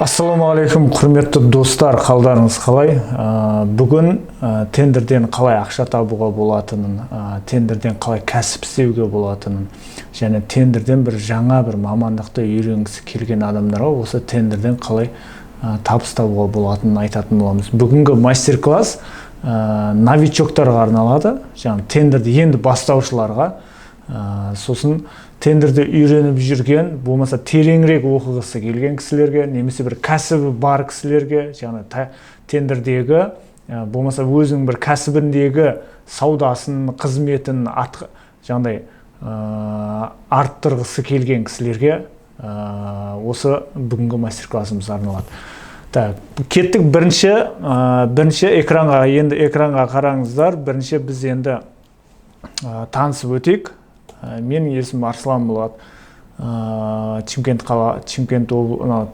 Ассаламу алейкум, құрметті достар, қалдарыңыз қалай? Бүгін тендерден қалай ақша табуға болатынын, тендерден қалай кәсіп істеуге болатынын, және тендерден бір жаңа бір мамандықты үйренгісі келген адамдарға осы тендерден қалай табыс табуға болатынын айтатын боламыз. Бүгінгі мастер-класс новичоктарға арналады, жаңа тендерді енді бастаушыларға, сосын тендерді үйреніп жүрген, болмаса тереңірек оқығысы келген кісілерге, немесе бір кәсібі бар кісілерге, жаңа тендердегі, болмаса өзінің бір кәсібіндегі саудасын, қызметін жаңағыдай арттырғысы келген кісілерге осы бүгінгі мастер-классымыз арналады. Кеттік бірінші экранға, енді экранға қараңыздар. Бірінші біз енді танысып өтейік. Менің есімім Арслан болады.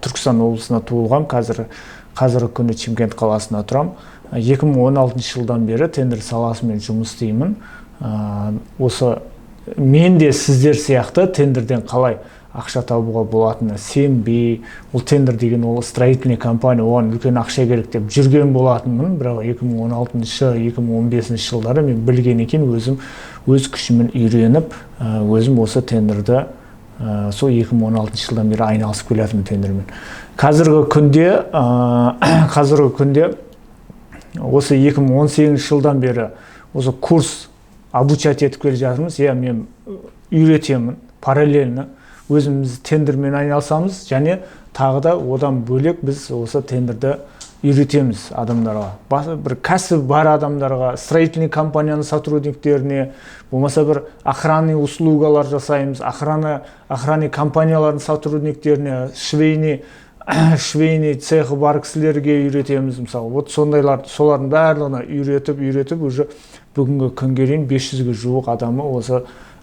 Түркістан облысына туылғам. Қазіргі күні Чимкент қаласында тұрам. 2016 жылдан бері тендер саласымен жұмыс істеймін. Мен де сіздер сияқты тендерден қалай ақша табуға болатыны сенбей, ол тендер деген ол строительный компания, оған үлкен ақша керек деп жүрген болатынмын. Бірақ 2016-2015 жылдары мен білген екен, өз күшіммен үйреніп, өзім осы тендерді сол 2016 жылдан бері айналысып келатырмын тендермен. Қазіргі күнде осы 2018 жылдан бері осы курс обучать етіп келе жатырмыз. Мен үйретемін параллельно. Өзіміз тендермен айналысамыз, және тағы да одан бөлек біз осы тендерді үйретеміз адамдарға. Бір кәсіп бар адамдарға, строительный компанияның сотрудниктеріне, болмаса бір охранный услугалар жасаймыз, охранный компаниялардың сотрудниктеріне, швейный цехы бар кісілерге үйретеміз. Мысалы, вот солардың барлығына үйретіп, уже бүгінгі күнге дейін 500-ге жуық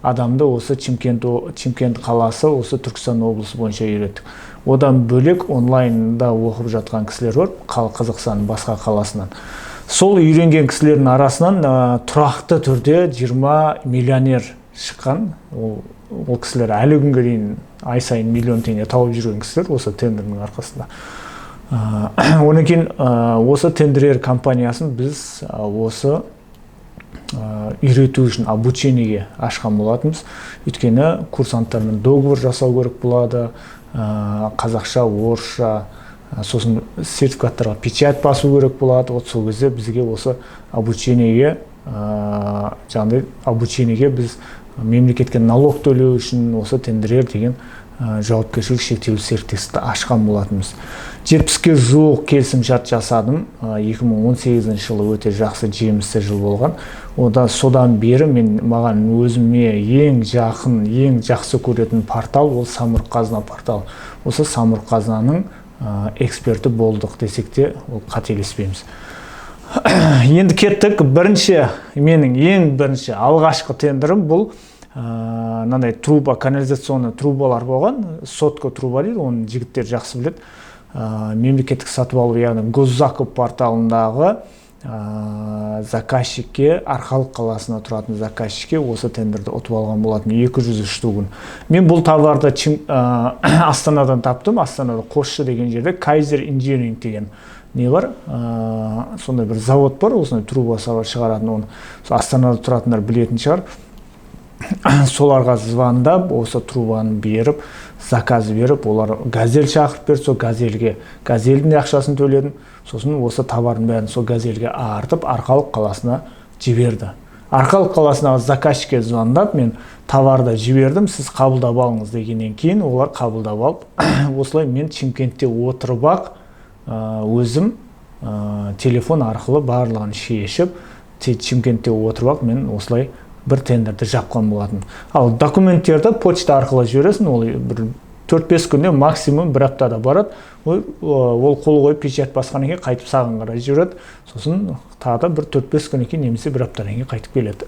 адамды осы Чимкент қаласы, осы Түркістан облысы бойынша үйреттік. Одан бөлек онлайнда оқып жатқан кісілер бар, Қазақстанның басқа қаласынан. Сол үйренген кісілердің арасынан тұрақты түрде 20 миллионер шыққан. Ол кісілер әлі күнге дейін ай сайын миллион теңге тауып жүрген кісілер осы тендердің арқасында. Онан кейін осы тендер компаниясын біз осы үйрету үшін обучениеге ашқан болатынбыз. Өйткені курсанттармен договор жасау керек болады, қазақша, орысша, сосын сертификаттарға печать басу керек болады. Сол кезде бізге осы обучениеге біз мемлекетке налог төлеу үшін осы тендер деген жауапкершілік шектеулі серіктестікті ашқан болатынбыз. 70-ке жуық келісімшарт жасадым. 2018 жылы өте жақсы жемісті жыл болған. Содан бері маған өзіме ең жақын, ең жақсы көретін портал ол Самұрық-Қазына портал. Осы Самұрық-Қазынаның эксперті болдық десек те ол қателеспейміз. Енді кеттік. Менің ең бірінші алғашқы тендерім бұл канализационный трубалар болған. Сотка труба дейді, оны жігіттер жақсы біледі. Мемлекеттік сатып алу, яғни госзакуп порталындағы заказчикке, Арқалық қаласына тұратын заказчикке осы тендерді ұтып алған болатын 200 штугын. Мен бұл товарды Астанадан таптым. Астанада Қосшы деген жерде Kaiser Engineering деген не бар? Сондай бір завод бар, осындай труба шығаратын. Астанада тұратындар білетін шығар. Соларға звондап, осы трубаны беріп, заказ беріп, олар газель шақырып берді, сол газельдің ақшасын төледім. Сосын осы товардың бәрін сол газельге артып, Арқалық қаласына жіберді. Арқалық қаласына заказчикке звондап, мен товарды жібердім, сіз қабылдап алыңыз дегеннен кейін, олар қабылдап алып, осылай мен Чимкентте отырып, өзім телефон арқылы барлығын шешіп, Чимкентте отырып, мен осылай бір тендерді жапқан болатын. Ал документтерді почта арқылы жібересің, ол 4-5 күнде, максимум бір аптада барады. Ол қол қойып печать басқаннан кейін қайтып саған қарай жібереді. Сосын тағы бір 4-5 күннен кейін немесе бір аптадан кейін қайтып келеді.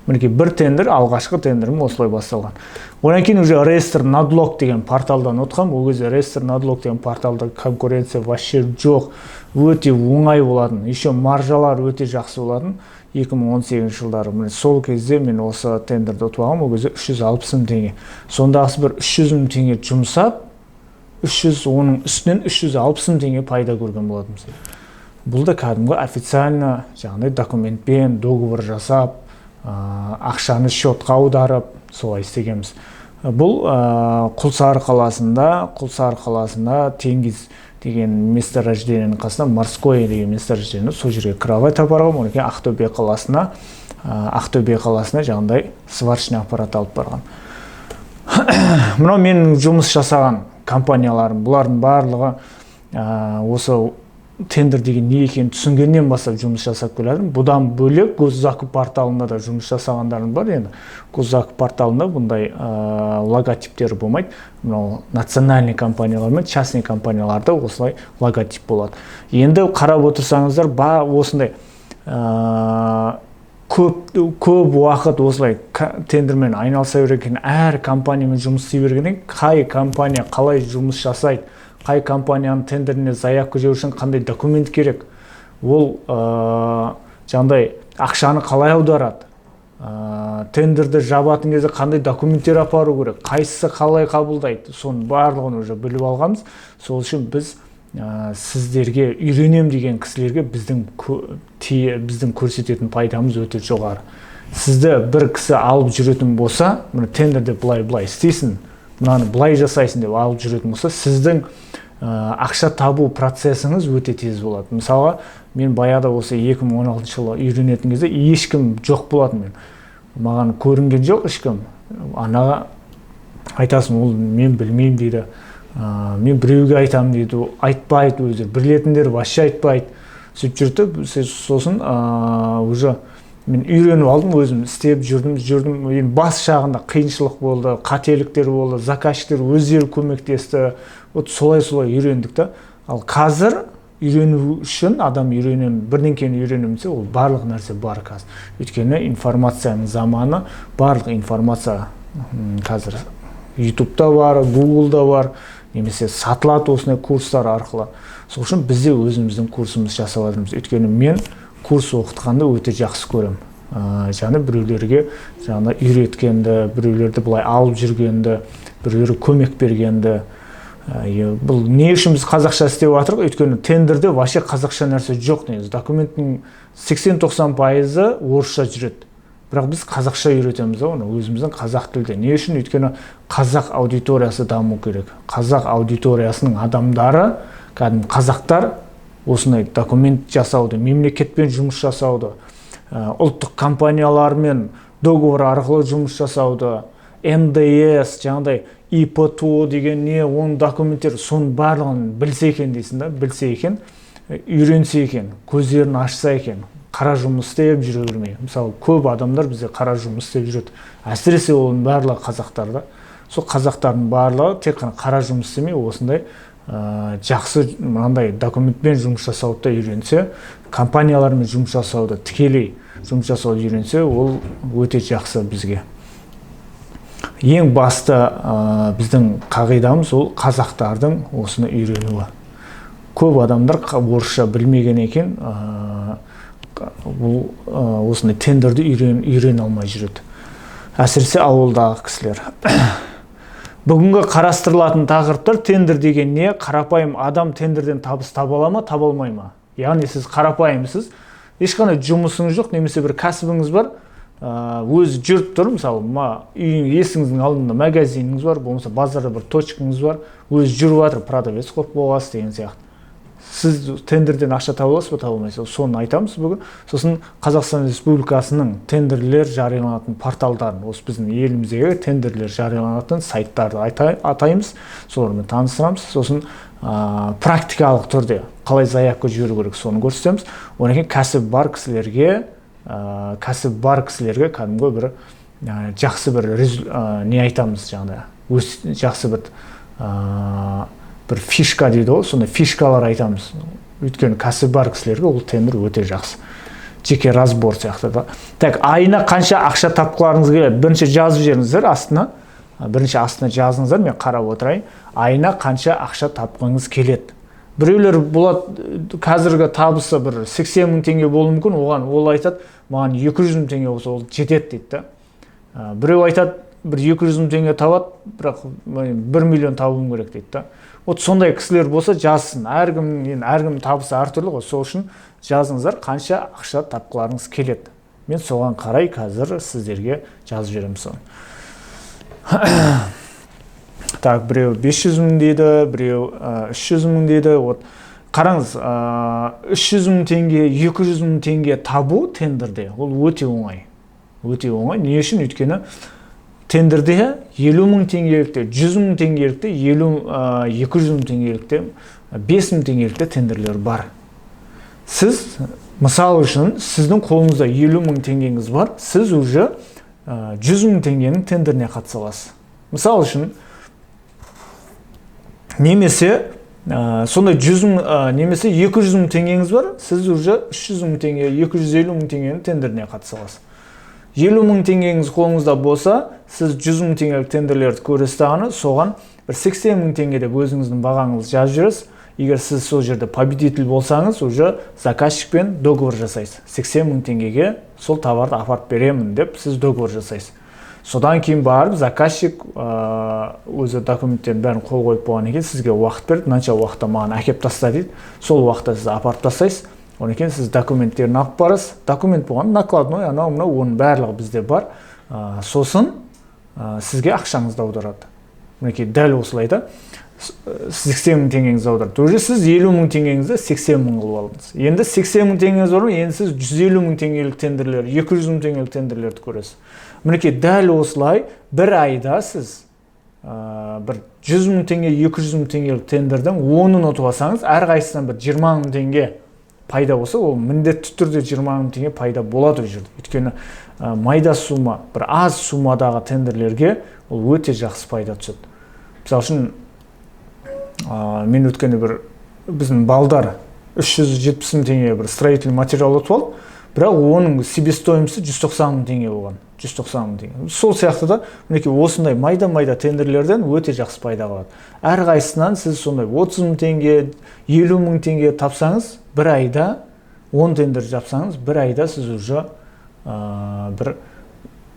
Мінекей бір тендер, алғашқы тендерім осылай басталған. Одан кейін уже реестр надлог деген порталдан отқам. Ол кезде реестр надлог деген порталда конкуренция вообще жоқ, өте оңай болатын. Еще маржалар өте жақсы болатын. 2018 жылдары. Сол кезде мен осы тендерді ұтып алғам, ол кезде 360 мың теңге. Сондағысы бір 300 мың теңге жұмсап, оның үстінен 360 мың теңге пайда көрген болатынбыз. Бұл да кәдімгі официально жаңағыдай документпен договор жасап, ақшаны счетқа аударып, солай істегенбіз. Бұл Құлсары қаласында Теңгиз деген месторождениенің қасында, Морское деген месторождение, сол жерге кровать апарған, одан кейін Ақтөбе қаласына жаңағыдай сварочный аппарат алып барған. Мынау менің жұмыс жасаған компанияларым, бұлардың барлығы осы тендер деген не екенін түсінгеннен бастап жұмыс жасап келедім. Бұдан бөлек госзакуп порталында да жұмыс жасағандарым бар. Енді госзакуп порталында бұндай логотиптер болмайды. Мынау национальный компаниялар мен частный компанияларда осылай логотип болады. Енді қарап отырсаңыздар, осындай көп уақыт осылай тендермен айналыса берген, әр компаниямен жұмыс істей бергеннен қай компания қалай жұмыс жасайды, қай компанияның тендеріне заявка жіберу үшін қандай документ керек, ол жаңағыдай ақшаны қалай аударады, тендерді жабатын кезде қандай документтер апару керек, қайсысы қалай қабылдайды, соның барлығын уже біліп алғанбыз. Сол үшін біз сіздерге үйренем деген кісілерге біздің көрсететін пайдамыз өте жоғары. Сізді бір кісі алып жүретін болса, тендерде былай істейсің, мынаны былай жасайсың деп алып жүретін болса, сіздің ақша табу процесіңіз өте тез болады. Мысалға, мен баяғыда осы 2016 жылы үйренетін кезде ешкім жоқ болатын. Маған көрінген жоқ ешкім. Анаға айтасың, ол мен білмеймін дейді. Мен біреуге айтамын дейді, айтпайды өзі. Білетіндер вообще айтпайды. Сөйтіп жүрді, сосын уже мен үйреніп алдым, өзім істеп жүрдім. Бас жағында қиыншылық болды, қателіктер болды, заказчиктер өздері көмектесті. Солай үйрендік та. Ал қазір үйрену үшін адам бірдеңкені үйренемесе, ол барлық нәрсе бар қазір. Өйткені информацияның заманы, барлық информация қазір YouTube-та бар, Google-да бар, немесе сатылады осындай курстар арқылы. Сол үшін бізде өзіміздің курсымыз жасап жатырмыз. Өйткені мен курс оқытқанды өте жақсы көрем. Жаңа біреулерге үйреткенді, біреулерді былай алып жүргенді, біреулерге көмек бергенді. Бұл не үшін біз қазақша істеп жатырмыз? Өйткені тендерде вообще қазақша нәрсе жоқ негізі. Документтің 80-90% орысша жүреді. Бірақ біз қазақша үйретеміз, оны өзіміздің қазақ тілде. Не үшін? Өйткені қазақ аудиториясы даму керек. Қазақ аудиториясының адамдары, кәдімгі қазақтар осындай документ жасауды, мемлекетпен жұмыс жасауды, ұлттық компаниялармен договор арқылы жұмыс жасауды, НДС, жаңағыдай ИПТО деген не, оның документтер, соның барлығын білсе екен дейсің да, білсе екен, үйренсе екен, көздерін ашса екен, қара жұмыс істеп жүре бермей. Мысалы, көп адамдар бізде қара жұмыс істеп жүреді. Әсіресе оның барлығы қазақтарда. Сол қазақтардың барлығы тек қара жұмыс істемей, осындай жақсы мынандай документпен жұмыс жасауды үйренсе, компаниялармен жұмыс жасауды, тікелей жұмыс жасауды үйренсе, ол өте жақсы бізге. Ең басты біздің қағидамыз ол қазақтардың осыны үйренуі. Көп адамдар орысша білмеген екен, осындай тендерді үйрене алмай жүреді. Әсіресе ауылдағы кісілер. Бүгінгі қарастырылатын тақырыптар: тендер деген не? Қарапайым адам тендерден табыс таба ала ма, таба алмай ма? Яғни сіз қарапайымсыз, ешқандай жұмысыңыз жоқ, немесе бір кәсібіңіз бар, өзі жүріп тұр, мысалы, есіңіздің алдында магазиніңіз бар, болмаса базарда бір точкаңыз бар, өзі жүріп жатыр, продавец болып боласыз деген сияқты. Сіз тендерден ақша таба аласыз ба, таба алмайсыз? Соны айтамыз бүгін. Сосын Қазақстан Республикасының тендерлер жарияланатын порталдарын, осы біздің еліміздегі тендерлер жарияланатын сайттарды атаймыз, солармен таныстырамыз. Сосын практикалық түрде қалай заявка жіберу керек, соны көрсетеміз. Одан кейін кәсіп бар кісілерге кәдімгі бір жақсы бір не айтамыз, жақсы бір фишка дейді ғой, сондай фишкалар айтамыз. Өйткені кәсіп бар кісілерге ол тендер өте жақсы. Жеке разбор сияқты да. Так, айына қанша ақша тапқыларыңыз келеді? Бірінші жазып жіберіңіздер астына. Бірінші астына жазыңыздар, мен қарап отырайын. Айына қанша ақша тапқыңыз келеді? Біреулер болады, қазіргі табысы бір 80 мың теңге болуы мүмкін, оған ол айтады, маған 200 мың теңге болса ол жетеді дейді да. Біреу айтады, бір 200 мың теңге табады, бірақ 1 миллион табуым керек дейді да. Вот сондай кісілер болса жазсын. Әркім табысы әртүрлі ғой. Сол үшін жазыңыздар, қанша ақша тапқыларыңыз келеді. Мен соған қарай қазір сіздерге жазып жіберемін соны. Так, біреу 500 мың дейді, біреу 300 мың дейді. Вот қараңыз, 300 мың теңге, 200 мың теңге табу тендерде, ол өте оңай. Өте оңай. Не үшін? Өйткені тендерде 50 мың теңгелікте, 100 мың теңгелікте, 200 мың теңгелікте, 5 мың теңгелікте тендерлер бар. Сіз, мысал үшін, сіздің қолыңызда 50 мың теңгеңіз бар, сіз уже 100 мың теңгенің тендеріне қатыса аласыз. Мысал үшін, немесе сондай 100 мың, немесе 200 мың теңгеңіз бар, сіз уже 300 мың теңге, 250 мың теңгенің тендеріне қатыса аласыз. 50 мың теңгеңіз қолыңызда болса, сіз 100 мың теңгелік тендерлерді көресіз, соған бір 80 мың теңге деп өзіңіздің бағаңызды жазып жүресіз. Егер сіз сол жерде победитель болсаңыз, уже заказчикпен договор жасайсыз. 80 мың теңгеге сол товарды апарып беремін деп сіз договор жасайсыз. Содан кейін барып, заказчик өзі документтерін бәрін қол қойып болғаннан кейін сізге уақыт берді, мынанша уақытта маған әкеп таста дейді. Сол уақытта сіз апарып тастайсыз. Одан кейін сіз документтерін алып барасыз. Документ болған накладной, анау-мынау, оның барлығы бізде бар. Сосын сізге ақшаңызды аударады. Мінекей дәл осылай да 80 мың теңгеңізді аударады. Уже сіз 50 мың теңгеңізді 80 мың қылып алдыңыз. Енді 80 мың теңгеңіз бар, енді сіз 150 мың теңгелік тендерлер, 200 мың теңгелік тендерлерді көресіз. Мінекей дәл осылай бір айда сіз бір 100 мың теңге, 200 мың теңгелік тендердің 10-ын ұтып алсаңыз, әрқайсысынан бір 20 мың теңге пайда болса, ол міндетті түрде 20 мың теңге пайда болады ол жерде. Өйткені майда сума, бір аз сумадағы тендерлерге ол өте жақсы пайда түседі. Мысалы үшін, мен өткенде біздің балдар 370 мың теңге бір строительный материал ұтып алды, бірақ оның себестоимости 190 мың теңге болған. 190 мың теңге. Сол сияқты да, мінекей осындай майда-майда тендерлерден өте жақсы пайда қалады. Әрқайсысынан сіз сондай 30 мың теңге, 50 мың теңге тапсаңыз, бір айда 10 тендер жапсаңыз, бір айда сіз уже бір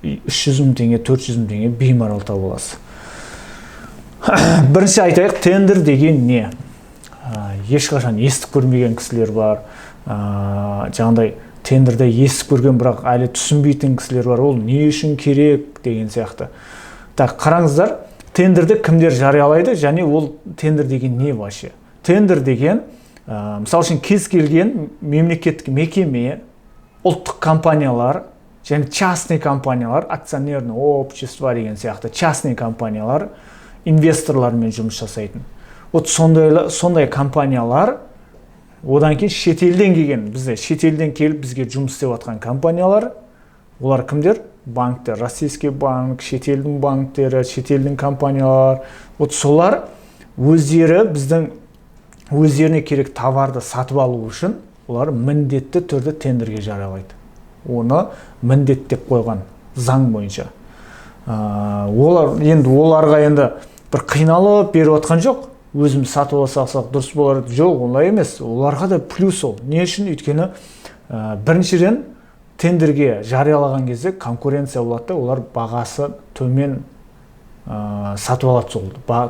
300 мың теңге, 400 мың теңге беймарал тауып аласыз. Бірінші айтайық, тендер деген не? Ешқашан естіп көрмеген кісілер бар. Жаңағыдай тендерде естіп көрген, бірақ әлі түсінбейтін кісілер бар. Ол не үшін керек деген сияқты. Так, қараңыздар, тендерді кімдер жариялайды, және ол тендер деген не вообще? Тендер деген, мысалы үшін кез келген мемлекеттік мекеме, ұлттық компаниялар, және частный компаниялар, акционерный общество деген сияқты частный компаниялар, инвесторлармен жұмыс жасайтын. Вот сондай компаниялар, одан кейін шетелден келген, бізде шетелден келіп бізге жұмыс істеп жатқан компаниялар, олар кімдер? Банктер, российский банк, шетелдің банктері, шетелдің компаниялар. Вот солар өздеріне керек товарды сатып алу үшін, олар міндетті түрде тендерге жариялайды. Оны міндет деп қойған заң бойынша. Оларға енді бір қиналып беріп отқан жоқ. Өзім сатып алсақ дұрыс болар, жоқ, олай емес. Оларға да плюс ол. Не үшін? Өйткені біріншіден тендерге жариялаған кезде конкуренция болады, олар бағасы төмен сатып алады, сол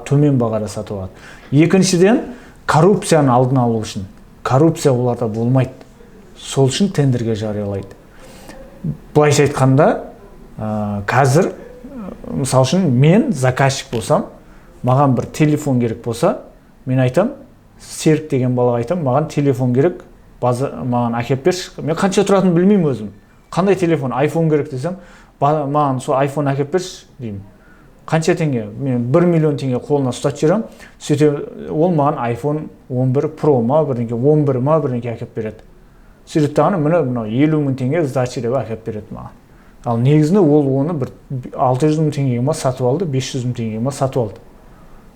төмен бағада сатып алады. Екіншіден коррупцияны алдын алу үшін. Коррупция оларда болмайды. Сол үшін тендерге жариялайды. Былайша айтқанда, қазір мысалы үшін мен заказчик болсам, маған бір телефон керек болса, мен айтам, Серік деген балаға айтам, маған телефон керек, маған әкеп берші. Мен қанша тұратынын білмеймін өзім. Қандай телефон, iPhone керек десем, маған сол iPhone әкеп берші деймін. Қанша теңге? Мен 1 миллион теңге қолына ұстатып жүрем. Сөйтіп ол маған iPhone 11 Pro ма, 11 ма, бірдеңке әкеп береді. Сөйтіп тағаны мына 50 мың теңге сдача деп әкеп береді маған. Ал негізінде ол оны бір 600 мың теңгеге ма сатып алды, 500 мың теңгеге ма сатып алды.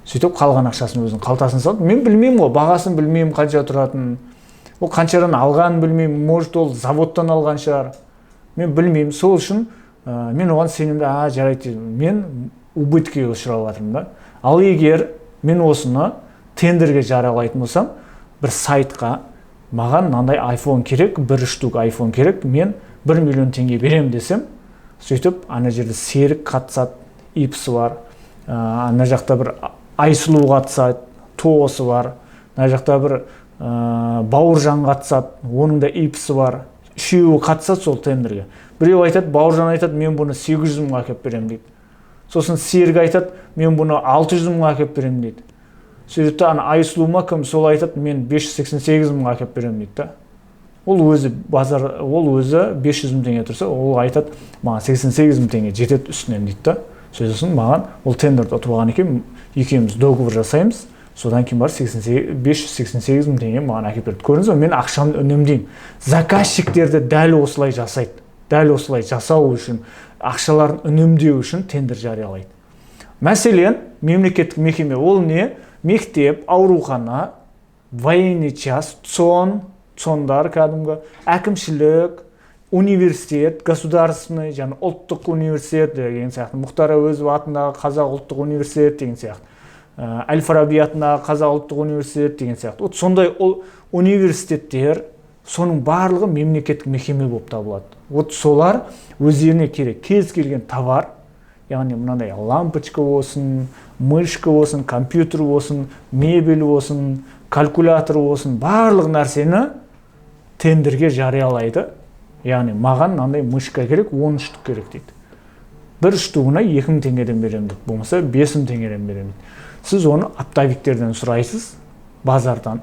Сөйтіп қалған ақшасын өзінің қалтасына салды. Мен білмеймін ғой, бағасын білмеймін, қанша тұратынын. Ол қаншадан алғанын білмеймін, может ол заводтан алған шығар. Мен білмеймін. Сол үшін мен оған сенімді, жарайды, мен убыткіге ұшырап жатырмын да. Ал егер мен осыны тендерге жариялайтын болсам, бір сайтқа маған мынандай iPhone керек, бір штук iPhone керек, мен 1 миллион теңге беремін десем, сөйтіп ана жерде Серік қатысады, ипсы бар, ана жақта бір Айсұлу қатысады, Тоғысы бар, ана жақта бір Бауыржан қатысады, оның да ипсы бар. Үшеуі қатысады сол тендерге. Біреу айтады, Бауыржан айтады, мен бұны 800 мыңға әкеп беремін дейді. Сосын Серік айтады, мен бұны 600 мыңға әкеп беремін дейді. Сөйтіп ана Айсұлу ма кім, сол айтады, мен 588 мыңға әкеп беремін дейді. Ол өзі 500 мың теңге тұрса, ол айтады, маған 88 мың теңге жетеді үстінен дейді. Сөзсін маған ол тендерді ұтып алған екен, екеуміз договор жасаймыз. Содан кейін бар 588 мың теңге маған әкеп берді. Көрдіңіз бе, мен ақшамды үнемдеймін. Заказчиктерді дәл осылай жасайды. Дәл осылай жасау үшін, ақшаларын үнемдеу үшін тендер жариялайды. Мәселен, мемлекеттік мекеме ол не? Мектеп, аурухана, военный час, цондар кәдімгі, әкімшілік, университет, государственный, және ұлттық университет деген сияқты. Мұхтар Әуезов атындағы Қазақ ұлттық университет деген сияқты. Әл-Фараби атындағы Қазақ ұлттық университет деген сияқты. Сондай университеттер, соның барлығы мемлекеттік мекеме болып табылады. Солар өздеріне керек кез келген товар, яғни мынандай лампочка болсын, мышка болсын, компьютер болсын, мебель болсын, калькулятор болсын, барлық нәрсені тендерге жариялайды. Яғни маған мынандай мышка керек, 10 штук керек дейді. Бір штугына 2000 теңгеден беремін дейді, болмаса 5000 теңгеден беремін дейді. Сіз оны оптовиктерден сұрайсыз, базардан.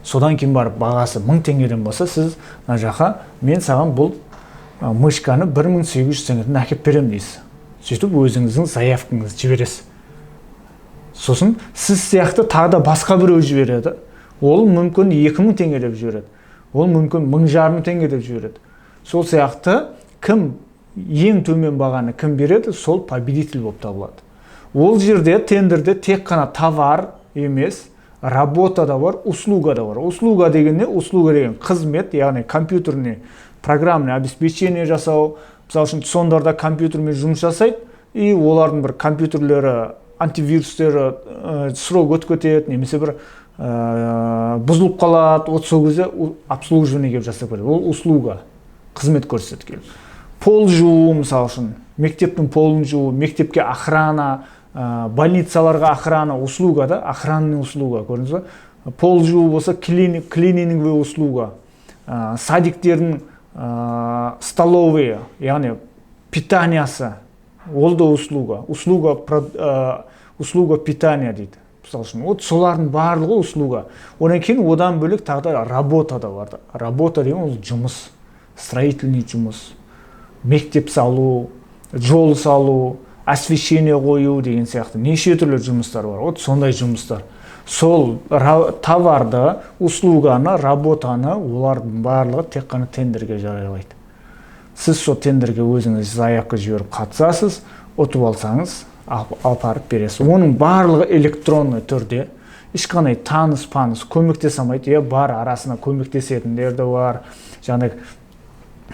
Содан кейін барып бағасы 1000 теңгеден болса, сіз мына жаққа мен саған бұл мышканы 1800 теңгеден әкеп беремін дейсіз. Сөйтіп өзіңіздің заявкаңызды жібересіз. Сосын сіз сияқты тағы да басқа біреу жібереді. Ол мүмкін 2000 теңге деп жібереді. Ол мүмкін 1500 теңге деп жібереді. Сол сияқты кім ең төмен бағаны кім береді, сол победитель болып табылады. Ол жерде тендерде тек қана товар емес, работа да бар, услуга да бар. Услуга деген не? Услуга деген қызмет, яғни компьютерный программный обеспечение жасау. Мысалы үшін сондарда компьютермен жұмыс жасайды, и олардың бір компьютерлері, антивирустері срок өтіп кетеді, немесе бір бұзылып қалады, сол кезде обслуживание келіп жасап береді. Ол услуга, қызмет көрсетеді келіп. Пол жуу, мысалы үшін, мектептің полын жуу, мектепке охрана, больницаларға охрана, услуга да, охранный услуга, көрдіңіз бе? Пол жуу болса, клининговый услуга, садиктердің столовые, яғни питаниясы, ол да услуга. Услуга питания дейді. Солардың барлығы услуга. Одан кейін одан бөлек тағы да работа да бар. Работа деген ол жұмыс, строительный жұмыс, мектеп салу, жол салу, освещение қою деген сияқты неше түрлі жұмыстар бар. Сондай жұмыстар. Сол товарды, услуганы, работаны олардың барлығы тек қана тендерге жариялайды. Сіз сол тендерге өзіңіз заявка жіберіп қатысасыз, ұтып алсаңыз, апарып бересіз. Оның барлығы электронный түрде, ешқандай таныс-паныс көмектесе алмайды. Бар арасына көмектесетіндер де бар, және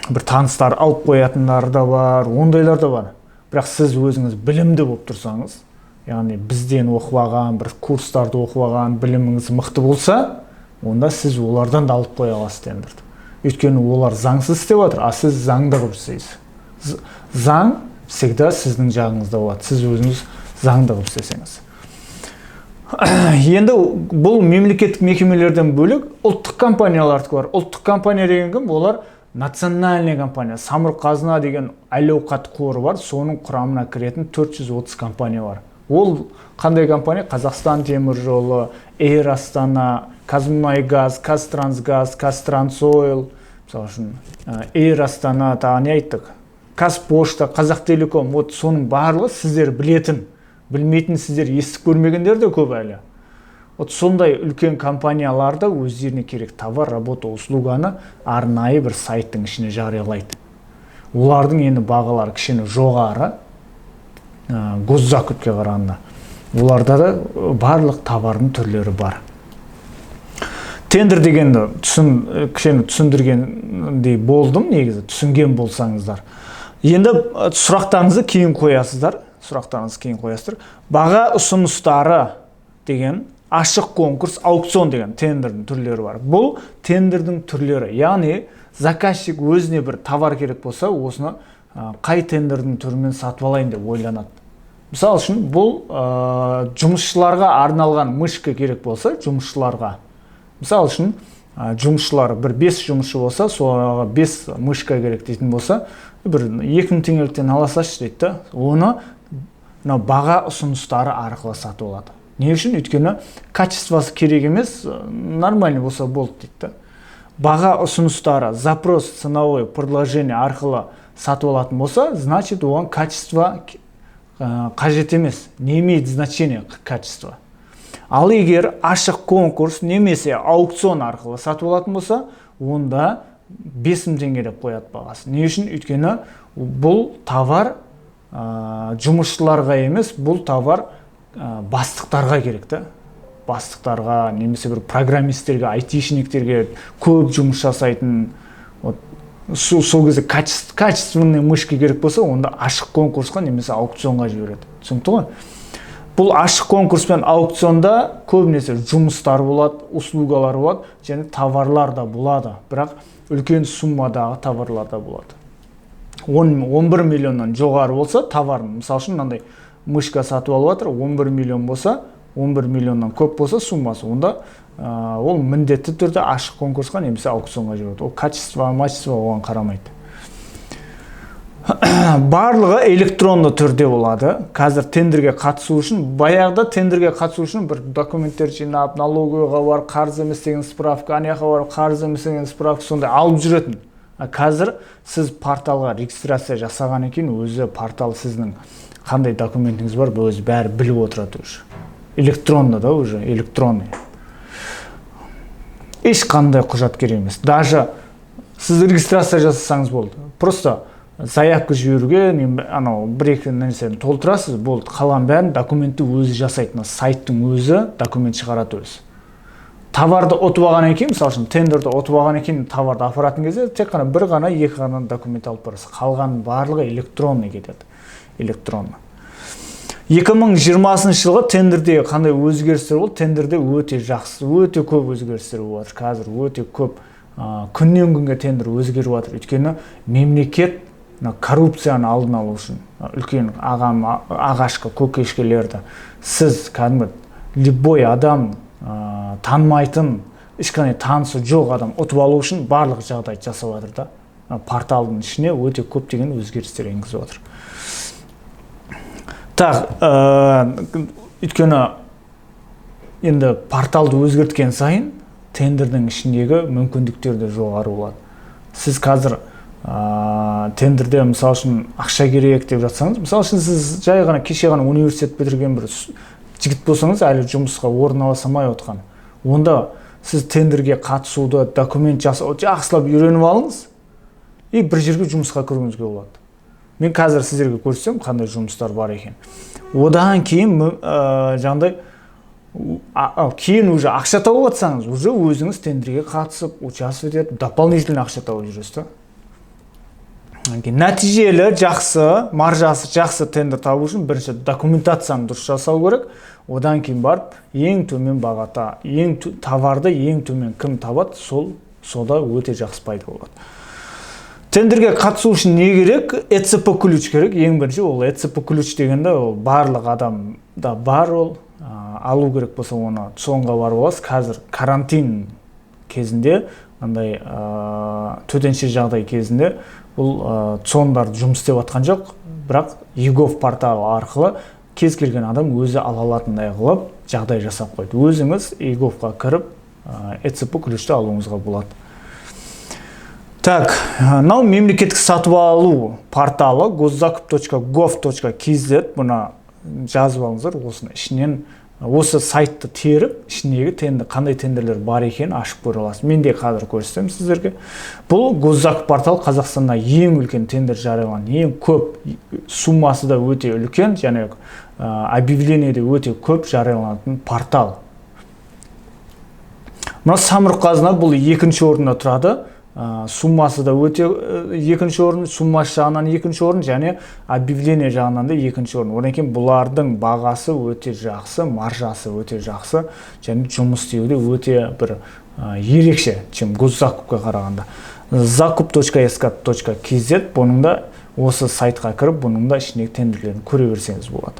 бір таныстар алып қоятындар да бар, ондайлар да бар. Бірақ сіз өзіңіз білімді болып тұрсаңыз, яғни бізден оқып алған, бір курстарды оқып алған, біліміңіз мықты болса, онда сіз олардан да алып қоя аласыз тендерді. Өйткені олар заңсыз істеп жатыр, а сіз заңды қылып істейсіз. Заң всегда сіздің жағыңызда болады. Сіз өзіңіз заңды қылып істесеңіз. Енді бұл мемлекеттік мекемелерден бөлек ұлттық компаниялар бар. Ұлттық компания деген кім? Олар национальный компания. Самұрық-қазына деген әл-ауқат қоры бар. Соның құрамына кіретін 430 компания бар. Ол қандай компания? Қазақстан темір жолы, Эйр Астана, Қазмұнайгаз, Қазтрансгаз, Қазтрансойл, мысалы үшін Эйр Астана, тағы не айттық? Қазпошта, Қазақтелеком, соның барлығы сіздер білетін, білмейтін сіздер естіп көрмегендер де көп әлі. Сондай үлкен компанияларда өздеріне керек товар, работа, услуганы арнайы бір сайттың ішіне жариялайды. Олардың енді бағалары кішкене жоғары, госзакупке қарағанда. Оларда да барлық товардың түрлері бар. Тендер дегенді кішкене түсіндіргендей болдым, негізі түсінген болсаңыздар. Енді сұрақтарыңызды кейін қоясыздар. Баға ұсыныстары деген ашық конкурс, аукцион деген тендердің түрлері бар. Бұл тендердің түрлері, яғни заказчик өзіне бір товар керек болса, осыны қай тендердің түрімен сатып алайын деп ойланады. Мысалы үшін бұл жұмысшыларға арналған мышка керек болса, жұмысшыларға. Мысалы үшін жұмысшылар бір 5 жұмысшы болса, соға 5 мышка керек дейтін болса, бір 2000 теңгеліктен аласашы дейді. Оны баға ұсыныстары арқылы сатып алады. Не үшін? Өйткені качествосы керек емес, нормальный болса болды дейді. Баға ұсыныстары, запрос, ценовой предложение арқылы сатып алатын болса, значит, оған качество қажет емес. Не имеет значения качество. Ал егер ашық конкурс немесе аукцион арқылы сатып алатын болса, онда 5000 теңге деп қояды бағасы. Не үшін? Өйткені бұл товар жұмысшыларға емес, бұл товар бастықтарға керек та. Бастықтарға, немесе бір программисттерге, айтишниктерге көп жұмыс жасайтын, сол кезде качественный мышка керек болса, онда ашық конкурсқа немесе аукционға жібереді. Түсінікті ғой? Бұл ашық конкурс пен аукционда көбінесе жұмыстар болады, услугалар болады, және товарлар да болады, бірақ үлкен суммадағы товарлар да болады. 11 миллионнан жоғары болса, товар, мысалы үшін мынандай мышка сатып алып жатыр, 11 миллион болса, 11 миллионнан көп болса суммасы, онда ол міндетті түрде ашық конкурсқа немесе аукционға жібереді. Ол качество, оған қарамайды. Барлығы электронды түрде болады. Қазір тендерге қатысу үшін, баяғыда тендерге қатысу үшін бір документтер жинап, налоговыйға бар, қарыз емес деген справка, анаяққа бар, қарыз емес деген справка, сондай алып жүретін. Қазір сіз порталға регистрация жасаған екен, өзі портал сіздің қандай документіңіз бар, өзі бәрі біліп отырады уже. Электронды да уже, электронный. Ешқандай құжат керек емес. Даже сіз регистрация жасасаңыз болды. Просто заявка жіберуге, бір-екі нәрсені толтырасыз, болды. Қалған бәрін документті өзі жасайтын, сайттың өзі документ шығарады өзі. Товарды ұтып алған екен, мысалы үшін тендерді ұтып алған екен, товарды апаратын кезде тек қана бір ғана, екі ғана документ алып барасыз. Қалған барлығы электронный кетеді. Электронный. 2020 жылғы тендердегі қандай өзгерістер болды? Тендерде өте жақсы, өте көп өзгерістер болады. Қазір өте көп күннен күнге тендер өзгеріп жатыр. Өйткені мемлекет коррупцияны алдын алу үшін үлкен ағашқа, көкешкелерді сіз кәдімгі любой адам танымайтын, ешқандай танысы жоқ адам ұтып алу үшін барлық жағдай жасап жатыр да. Порталдың ішіне өте көптеген өзгерістер енгізіп отыр. Өйткені енді порталды өзгерткен сайын тендердің ішіндегі мүмкіндіктер де жоғары болады. Сіз қазір тендерде мысалы үшін ақша керек деп жатсаңыз, мысалы үшін сіз жай ғана кеше ғана университет бітірген бір жігіт болсаңыз, әлі жұмысқа орналасамай отқан, онда сіз тендерге қатысуды, документ жасауды жақсылап үйреніп алыңыз, и бір жерге жұмысқа кіруіңізге болады. Мен қазір сіздерге көрсем, қандай жұмыстар бар екен. Одан кейін жаңағыдай кейін уже ақша тауып жатсаңыз, уже өзіңіз тендерге қатысып, участвовать етіп, дополнительный ақша тауып жүресіз. Нәтижелі, жақсы, маржасы жақсы тендер табу үшін бірінші документацияны дұрыс жасау керек. Одан кейін барып, ең төмен бағада, товарды ең төмен кім табады, сода өте жақсы пайда болады. Тендерге қатысу үшін не керек? ЭЦП ключ керек. Ең бірінші ол ЭЦП ключ дегенде ол барлық адамда бар, ол алу керек болса оны соңға барып аласыз. Қазір карантин кезінде, андай төтенше жағдай кезінде бұл цондар жұмыс істеп жатқан жоқ, бірақ егов порталы арқылы кез келген адам өзі ала алатындай қылып жағдай жасап қойды. Өзіңіз еговқа кіріп ЭЦП ключті алуыңызға болады. Мынау мемлекеттік сатып алу порталы goszakup.gov.kz, бұны жазып алыңыздар, осыны ішінен осы сайтты теріп, ішіндегі қандай тендерлер бар екен ашып көре аласыз. Мен де қазір көрсетемін сіздерге. Бұл Goszakup портал Қазақстанда ең үлкен тендер жарияланған, ең көп, суммасы да өте үлкен, және объявление де өте көп жарияланатын портал. Мына Самұрық-Қазына бұл екінші орында тұрады. Суммасы да өте екінші орын, суммасы жағынан екінші орын, және объявление жағынан да екінші орын. Одан кейін бұлардың бағасы өте жақсы, маржасы өте жақсы, және жұмыс істеуде өте бір ерекше, чем Goszakup-қа қарағанда. zakup.sk.kz бұның да осы сайтқа кіріп бұның да ішіндегі тендерлерін көре берсеңіз болады.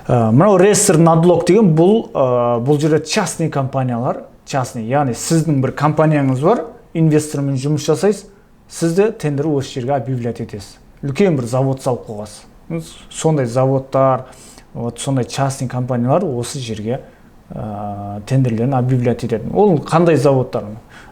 Мынау реестр надлог деген бұл жерде частный компаниялар, частный, яғни сіздің бір компанияңыз бар, инвестормен жұмыс жасайсыз, сізді тендер осы жерге объявлять етесіз. Үлкен бір завод салып қойғасыз. Сондай заводтар, сондай частный компаниялар осы жерге тендерлерін объявлять етеді. Ол қандай заводтар?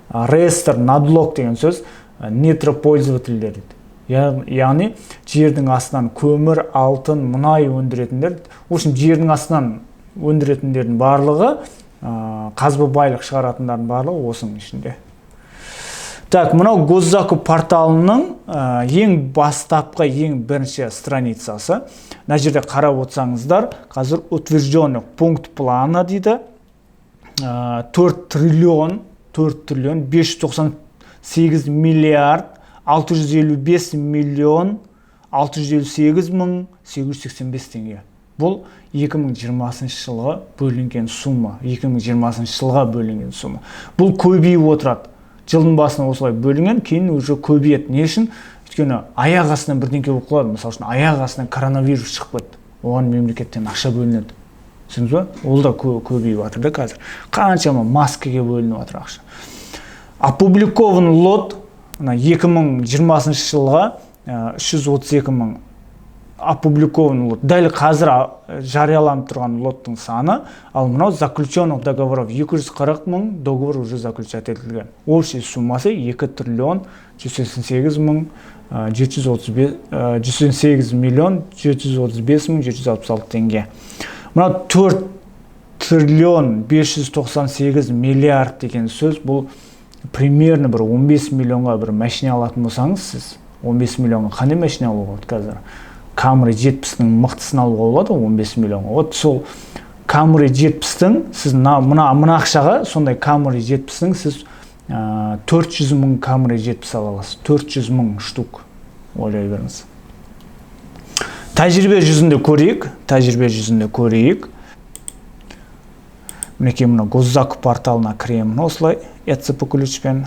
Реестр надлог деген сөз нетропользовательдер дейді. Яғни жердің астынан көмір, алтын, мұнай өндіретіндер, үшін жердің астынан өндіретіндердің барлығы, қазба байлық шығаратындардың барлығы осының ішінде. Так, мынау госзакуп порталының ең бастапқы, ең бірінші страницасы. Мына жерде қарап отырсаңыздар, қазір утвержденный пункт плана дейді. 4 триллион 598 миллиард 655 миллион 658 мың 885 теңге. Бұл 2020 жылға бөлінген сума. 2020 жылға бөлінген сума. Бұл көбейіп отырады. Жылдың басына осылай бөлінген, кейін уже көбейеді. Не үшін? Өйткені аяқ астынан бірдеңке болып қалады. Мысалы үшін аяқ астынан коронавирус шығып кетті. Оған мемлекеттен ақша бөлінеді. Түсіндіңіз бе? Ол да көбейіп жатыр да қазір. Қаншама маскаға бөлініп жатыр ақша. Опубликован лот 2020 жылға 332 мың опубликован лот. Дәл қазір жарияланып тұрған лоттың саны, ал мынау заключенных договоров 240 мың договор уже заключать етілген. Общий суммасы 2 триллион 188 мың 188 миллион 735 мың 766 теңге. Мынау 4 триллион 598 миллиард деген сөз, бұл примерно бір 15 миллионға бір машина алатын болсаңыз, сіз 15 миллионға қандай машина алуға болады қазір? Camry 70-ның мықтысын алуға болады 15 миллионға. Вот сол Camry 70-дің сіз мына ақшаға сондай Camry 70-ның сіз 400 мың Camry 70 ала аласыз. 400 мың штук. Ойлай беріңіз. Тәжірибе жүзінде көрейік. Мінекей мына госзакуп порталына кіремін осылай ECP ключпен.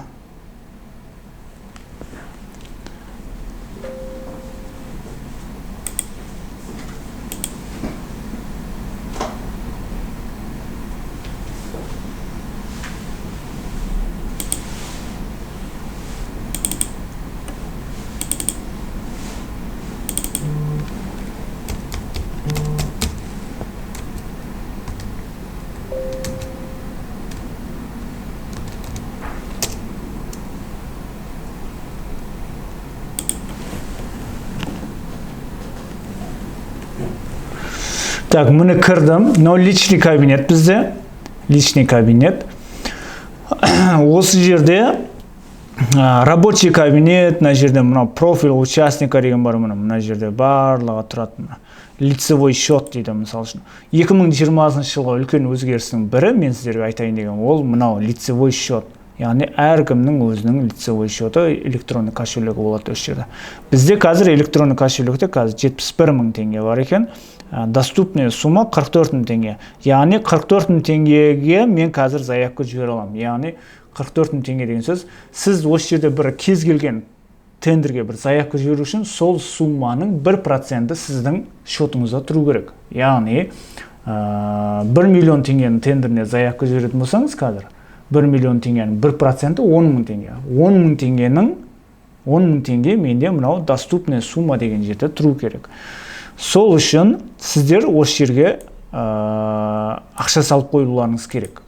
Так, міне кірдім. Но личный кабинет бізде. Личный кабинет. Осы жерде рабочий кабинет, мына жерде мына профиль участника деген бар, мына жерде барлығы тұрады. Лицевой счет дейді мысалы үшін. 2020 жылғы үлкен өзгерістің бірі, мен сіздерге айтайын деген, ол мынау лицевой счет. Яғни әркімнің өзінің лицевой счеты, электронный кошелегі болады осы жерде. Бізде қазір электронный кошелекте қазір 71 мың теңге бар екен. Доступная сумма 44 мың теңге. Яғни 44 мың теңгеге мен қазір заявка жібере аламын. Яғни 44 мың теңге деген сөз, сіз осы жерде бір кез келген тендерге бір заявка жіберу үшін сол сумманың 1% сіздің счетыңызда тұру керек. Яғни 1 миллион теңгенің тендеріне заявка жіберетін болсаңыз қазір 1 миллион теңгенің 1% 10 мың теңге. 10 мың теңге менде мынау доступная сумма деген жерде тұру керек. Сол үшін сіздер осы жерге ақша салып қоюларыңыз керек.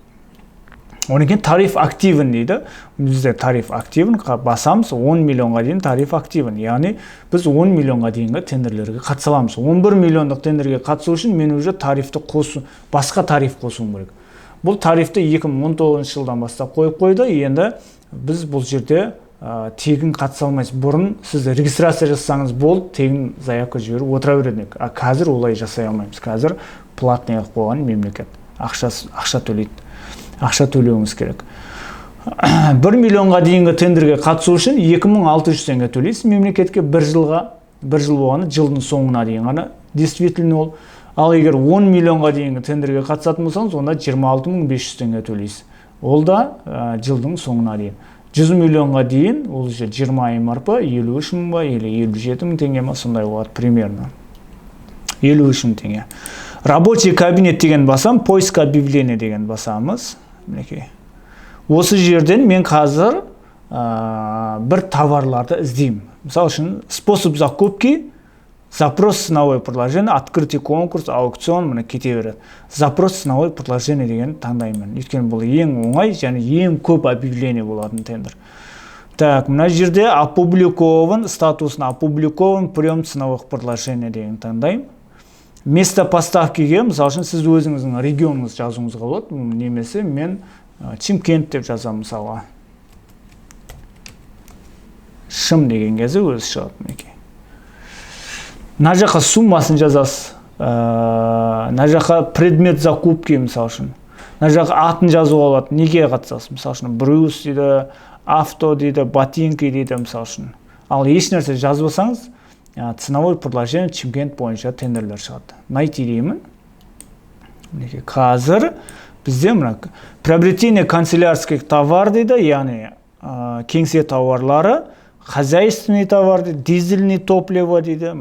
Онан кейін тариф активен дейді. Бізде тариф активен басамыз 10 миллионға дейін тариф активен. Яғни біз 10 миллионға дейінгі тендерлерге қатыса аламыз. 11 миллиондық тендерге қатысу үшін мен уже тарифті басқа тариф қосуым керек. Бұл тарифті 2019 жылдан бастап қойып қойды. Енді біз бұл жерде тегін қатыса алмайсыз. Бұрын сіз регистрация жасаңыз болды, тегін заявка жіберіп отыра бередік. Қазір олай жасай алмаймыз. Қазір платный қойған мемлекет. Ақша төлейді. Ақша төлеуіңіз керек. 1 миллионға дейінгі тендерге қатысу үшін 2600 теңге төлейсіз мемлекетке бір жыл болғаны жылдың соңына дейін ғана действительно ол. Ал егер 10 миллионға дейінгі тендерге қатысатын болсаңыз, онда 26500 теңге төлейсіз. Ол да жылдың соңына дейін. 100 миллионға дейін ол уже 20 ай па 53 мың ба или 57 мың теңге ма сондай болады примерно 53 мың теңге. Рабочий кабинет деген басам, поиск объявление деген басамыз. Мінекей. Осы жерден мен қазір бір товарларды іздеймін. Мысалы үшін способ закупки, запрос ценовое предложение, открытый конкурс, аукцион міне кете береді. Запрос ценовое предложение деген таңдаймын. Өйткені бұл ең оңай және ең көп объявление болатын тендер. Так, мына жерде опубликован, статусын опубликован, прием ценовых предложений деген таңдаймын. Место поставкиге, мысалы үшін сіз өзіңіздің регионыңыз жазуыңызға болады. Немесе мен Чимкент деп жазамын мысалға. Шым деген кезде өзі шығады мінекей. Мына жаққа суммасын жазасыз. Мына жаққа предмет закупки мысалы үшін. Мына жаққа атын жазуға болады. Неге қатысасыз? Мысалы үшін брюс дейді, авто дейді, ботинки дейді мысалы үшін. Ал еш нәрсе жазбасаңыз, ценовой предложение Чимкент бойынша тендерлер шығады. Найти деймін. Қазір бізде мына приобретение канцелярских товар дейді, яғни кеңсе товарлары, хозяйственный товар дейді, дизельный топливо дейді,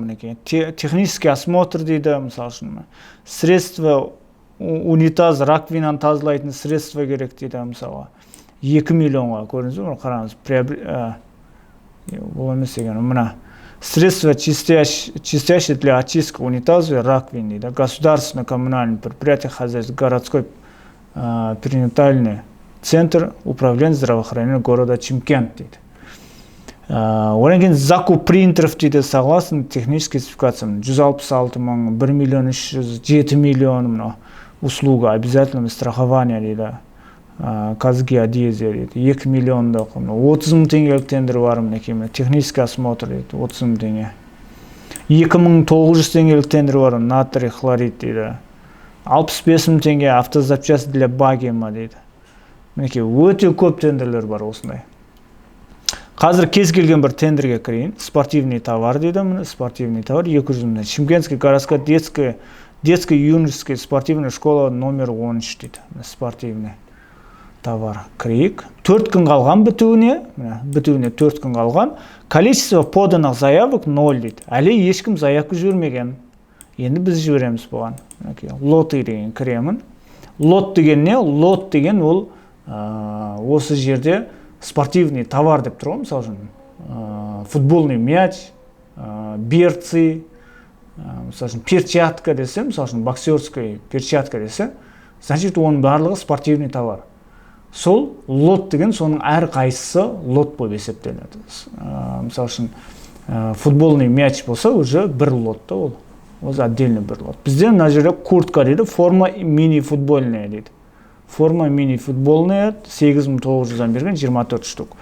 технический осмотр дейді, мысалы үшін средства унитаз, раковинаны тазалайтын средства керек дейді, мысалы 2 миллионға көрдіңіз бе, қараңыз, бұл емес деген, мына средства чистящие для очистки унитазов и раковин дейді, государственный коммунальный предприятие хозяйства, городской перинатальный центр управления здравоохранения города Чимкент дейді. Одан кейін закуп принтеров дейді, согласно технический спецификациям 166 мың, 1 миллион 300, 7 миллион услуга, обязательное страхование дейді, казгеодезия дейді, 2 миллион 30 мың теңгелік тендер бар мінекей, технический осмотр дейді, 30 мың теңге. 2900 теңгелік тендер бар, натрий хлорид дейді. 65 мың теңге автозапчасти для багема дейді. Мінекей, өте көп тендерлер бар осындай. Қазір кез келген бір тендерге кірейін. Спортивный товар дейді, міне спортивный товар 200 мың. Шымкентская городская детская юношеская спортивная школа номер 13 дейді. Спортивный товар кірейік. 4 күн қалған бітуіне 4 күн қалған. Количество поданных заявок 0 дейді. Әлі ешкім заявка жібермеген. Енді біз жібереміз бұған. Лоты деген кіремін. Лот деген не? Лот деген ол осы жерде спортивный товар деп тұрғым, мысалы үшін футбольный мяч, берцы, мысалы үшін перчатка десе, мысалы үшін боксерская перчатка десе, значит оның барлығы спортивный товар. Сол лот деген соның әр қайсысы лот болып есептеледі. Мысалы үшін футбольный мяч болса, уже бір лотта ол. Өзі отдельный бір лот. Бізде мына жерде куртка дейді, форма мини-футбольная дейді. Форма мини-футболная 8900-дан берген 24 штук.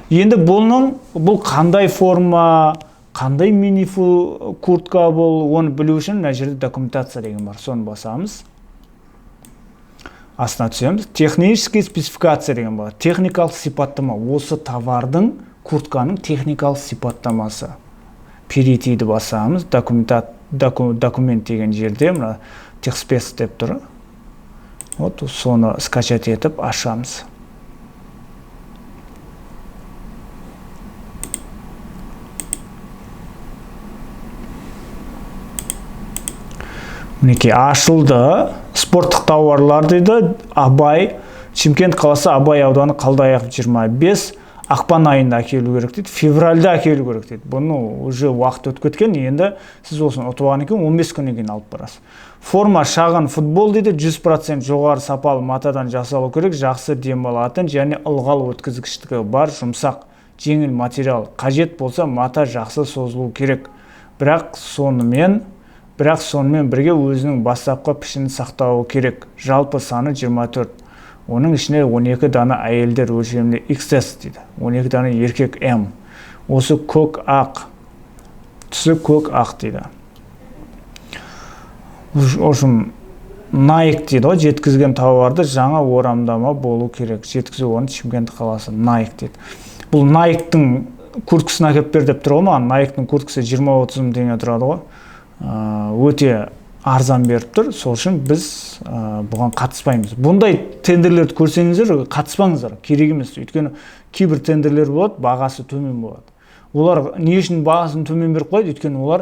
Енді бұл қандай форма, қандай мини-куртка бұл, оны білу үшін мына жерде документация деген бар. Соны басамыз. Астына түсеміз. Технический спецификация деген бар. Техникалық сипаттама. Осы товардың, куртканың техникалық сипаттамасы. Перейти басамыз. Документ деген жерде мына техспец деп тұр. Вот соны скачать етіп ашамыз. Мінекей ашылды. Спорттық тауарлар дейді. Абай, Чимкент қаласы Абай ауданы Қалдаяқов 25. Ақпан айында әкелу керек дейді. Февральда әкелу керек дейді. Бұны уже уақыт өтіп кеткен. Енді сіз осыны ұтып екен 15 күннен кейін алып барасыз. Форма шағын футбол дейді. 100% жоғары сапалы матадан жасалу керек. Жақсы демалатын және ылғал өткізгіштігі бар жұмсақ жеңіл материал. Қажет болса мата жақсы созылу керек. Бірақ сонымен бірге өзінің бастапқы пішінін сақтауы керек. Жалпы саны 24. Оның ішіне 12 дана әйелдер өлшемінде XS дейді. 12 дана еркек M. Осы көк ақ. Түсі көк ақ дейді. Осым Nike дейді. Жеткізген тауарды жаңа орамдама болу керек. Жеткізу оны Чимкент қаласы Nike дейді. Бұл Nike-тың курткасын әкеп бер деп тұр ғой ма? Nike-тың курткасы 20-30 мың теңге тұрады ғой. Өте арзан беріп тұр. Сол үшін біз бұған қатыспаймыз. Бұндай тендерлерді көрсеңіздер, қатыспаңыздар, керек емес. Өйткені кейбір тендерлер болады, бағасы төмен болады. Олар не үшін бағасын төмен беріп қойды? Өйткені олар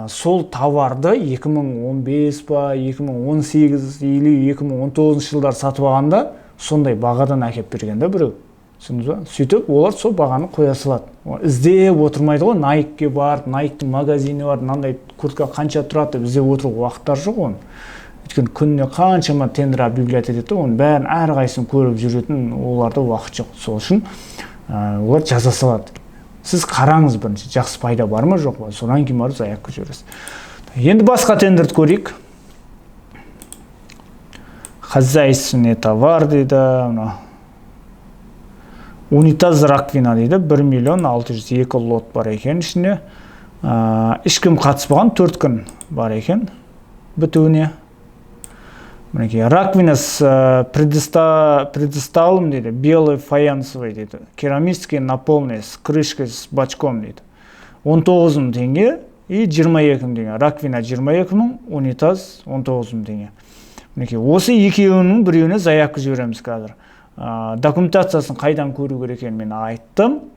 сол тауарды 2015 па, 2018 или 2019 жылдар сатып алғанда сондай бағадан әкеп берген да біреу. Түсіндіңіз ба? Сөйтіп олар сол бағаны қоя салады. Іздеп отырмайды ғой, Nike-ке барып, Nike-тің магазині бар, мынандай куртка қанша тұрады деп іздеп отыруға уақыттар жоқ оның. Өйткені күніне қаншама тендер объявлять етеді, оның бәрін әрқайсысын көріп жүретін оларда уақыт жоқ. Сол үшін олар жаза салады. Сіз қараңыз бірінші, жақсы пайда бар ма жоқ па, содан кейін барып заявка жібересіз. Енді басқа тендерді көрейік. Хозяйственный товар дейді, унитаз раковина дейді, 1 миллион 602 лот бар екен ішінде. Ешкім қатыспаған 4 күн бар екен бітуіне. Раковина с предоставлен дейді, белый фаянсовый дейді, керамический наполненный с крышкой с бачком дейді. 19 мың теңге и 22 мың теңге. Раковина 22 мың, унитаз 19 мың теңге. Осы екеуінің біреуіне заявка жібереміз қазір. Документациясын қайдан көру керек екенін мен айттым.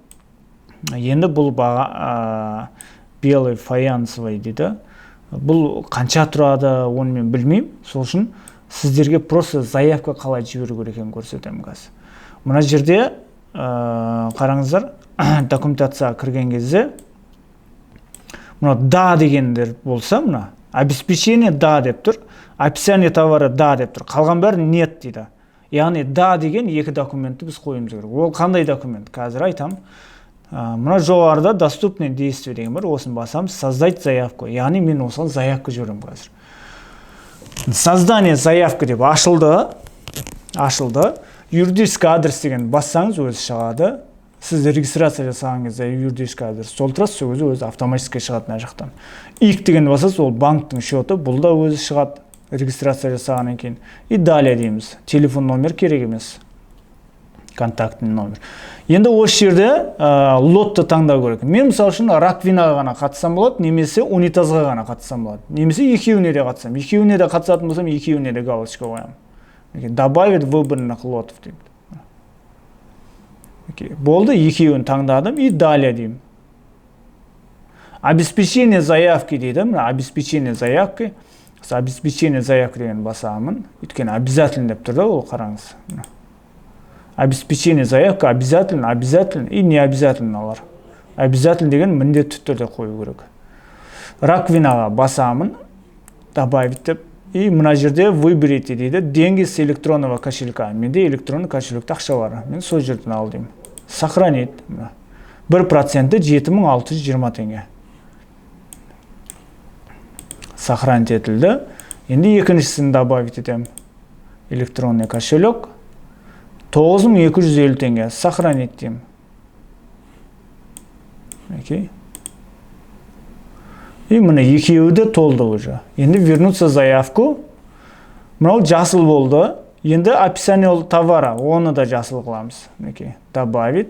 Енді бұл баға белый фаянсовый дейді. Бұл қанша тұрады, оны мен білмеймін. Сол үшін сіздерге просто заявка қалай жіберу керек екенін көрсетемін қазір. Мына жерде қараңыздар, документацияға кірген кезде мына да дегендер болса, мына обеспечение да деп тұр, описание товара да деп тұр, қалған бәрі нет дейді. Яғни да деген екі документті біз қойымыз керек. Ол қандай документ? Қазір айтам. Мына жоғарыда доступные действия деген бар, осыны басамыз, создать заявку. Яғни мен осыған заявка жіберем қазір. Создание заявка деп ашылды. Юридический адрес деген бассаңыз өзі шығады. Сіз регистрация жасаған кезде юридический адрес толтырасыз, өзі автоматически шығады мына жақтан. ИК деген басасыз, ол банктың счеты, бұл да өзі шығады. Регистрация жасағаннан кейін. И далее дейміз. Телефон номер керек емес. Контактный номер. Енді осы жерде лотты таңдау керек. Мен мысалы үшін раковинаға ғана қатысам болады, немесе унитазға ғана қатысам болады. Немесе екеуіне де қатысам. Екеуіне де қатысатын болсам, екеуіне де галочка қоямын. Добавить выбранных лотов деймін. Болды, екеуін таңдадым и далее деймін. Обеспечение заявки дейді. Обеспечение заявки. Обеспечение заявки деген басамын. Өйткені обязательно деп тұрды, ол қараңыз. Обеспечение заявка обязательно и не обязательно алар. Обязательно деген міндетті түрде қою керек. Раковинаға басамын, добавить деп, и мына жерде выберите дейді, деньги с электронного кошелька. Менде электронный кошелек ақша бар. Мен сол жерден ал деймін. Сохранить. 1% 7620 теңге. Сохранить етілді. Енді екіншісін добавить етем. Электронный кошелек. 9250 теңге. Сохранить деймін. И мына екеуі де толды уже. Енді вернуться заявку. Мынау жасыл болды. Енді описание товара, оны да жасыл қыламыз. Добавить.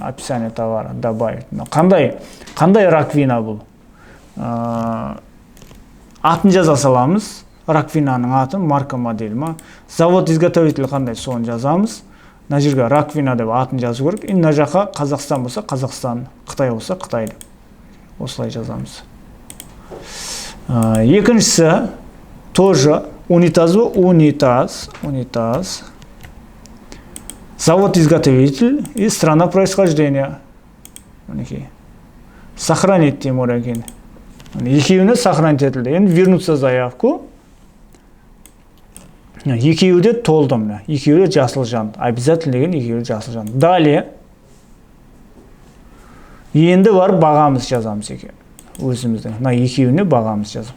Описание товара. Добавить. Қандай раковина бұл? Атын жаза саламыз. Раковинаның атын, марка модель ма. Завод изготовитель қандай, соны жазамыз. Мына жерге раковина деп атын жазу керек. Мына жаққа Қазақстан болса Қазақстан, Қытай болса Қытай деп. Осылай жазамыз. Екіншісі тоже унитаз. Завод изготовитель и страна происхождения. Сохранить деймін одан кейін. Екеуіне сохранить етілді. Енді вернуться заявку. Екеуі де толды мына. Екеуі де жасыл жанды. Обязательно деген екеуі де жасыл жанды. Далее. Енді бар бағамыз жазамыз екен. Өзіміздің. Мына екеуіне бағамыз жазамыз.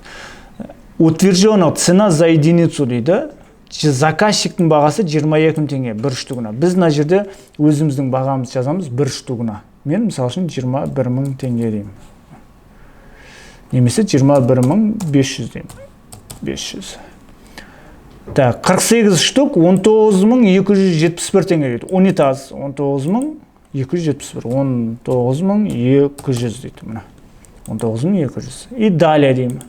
Утверждена цена за единицу дейді. Заказчиктің бағасы 22 мың теңге бір штугына. Біз мына жерде өзіміздің бағамыз жазамыз бір штугына. Мен мысалы үшін 21 мың теңге деймін. Немесе 21.500 деймін. 500. Так, 48 штук 19.271 теңге дейді. Унитаз 19.271. 19.200 дейді. 19.200. И далее деймін.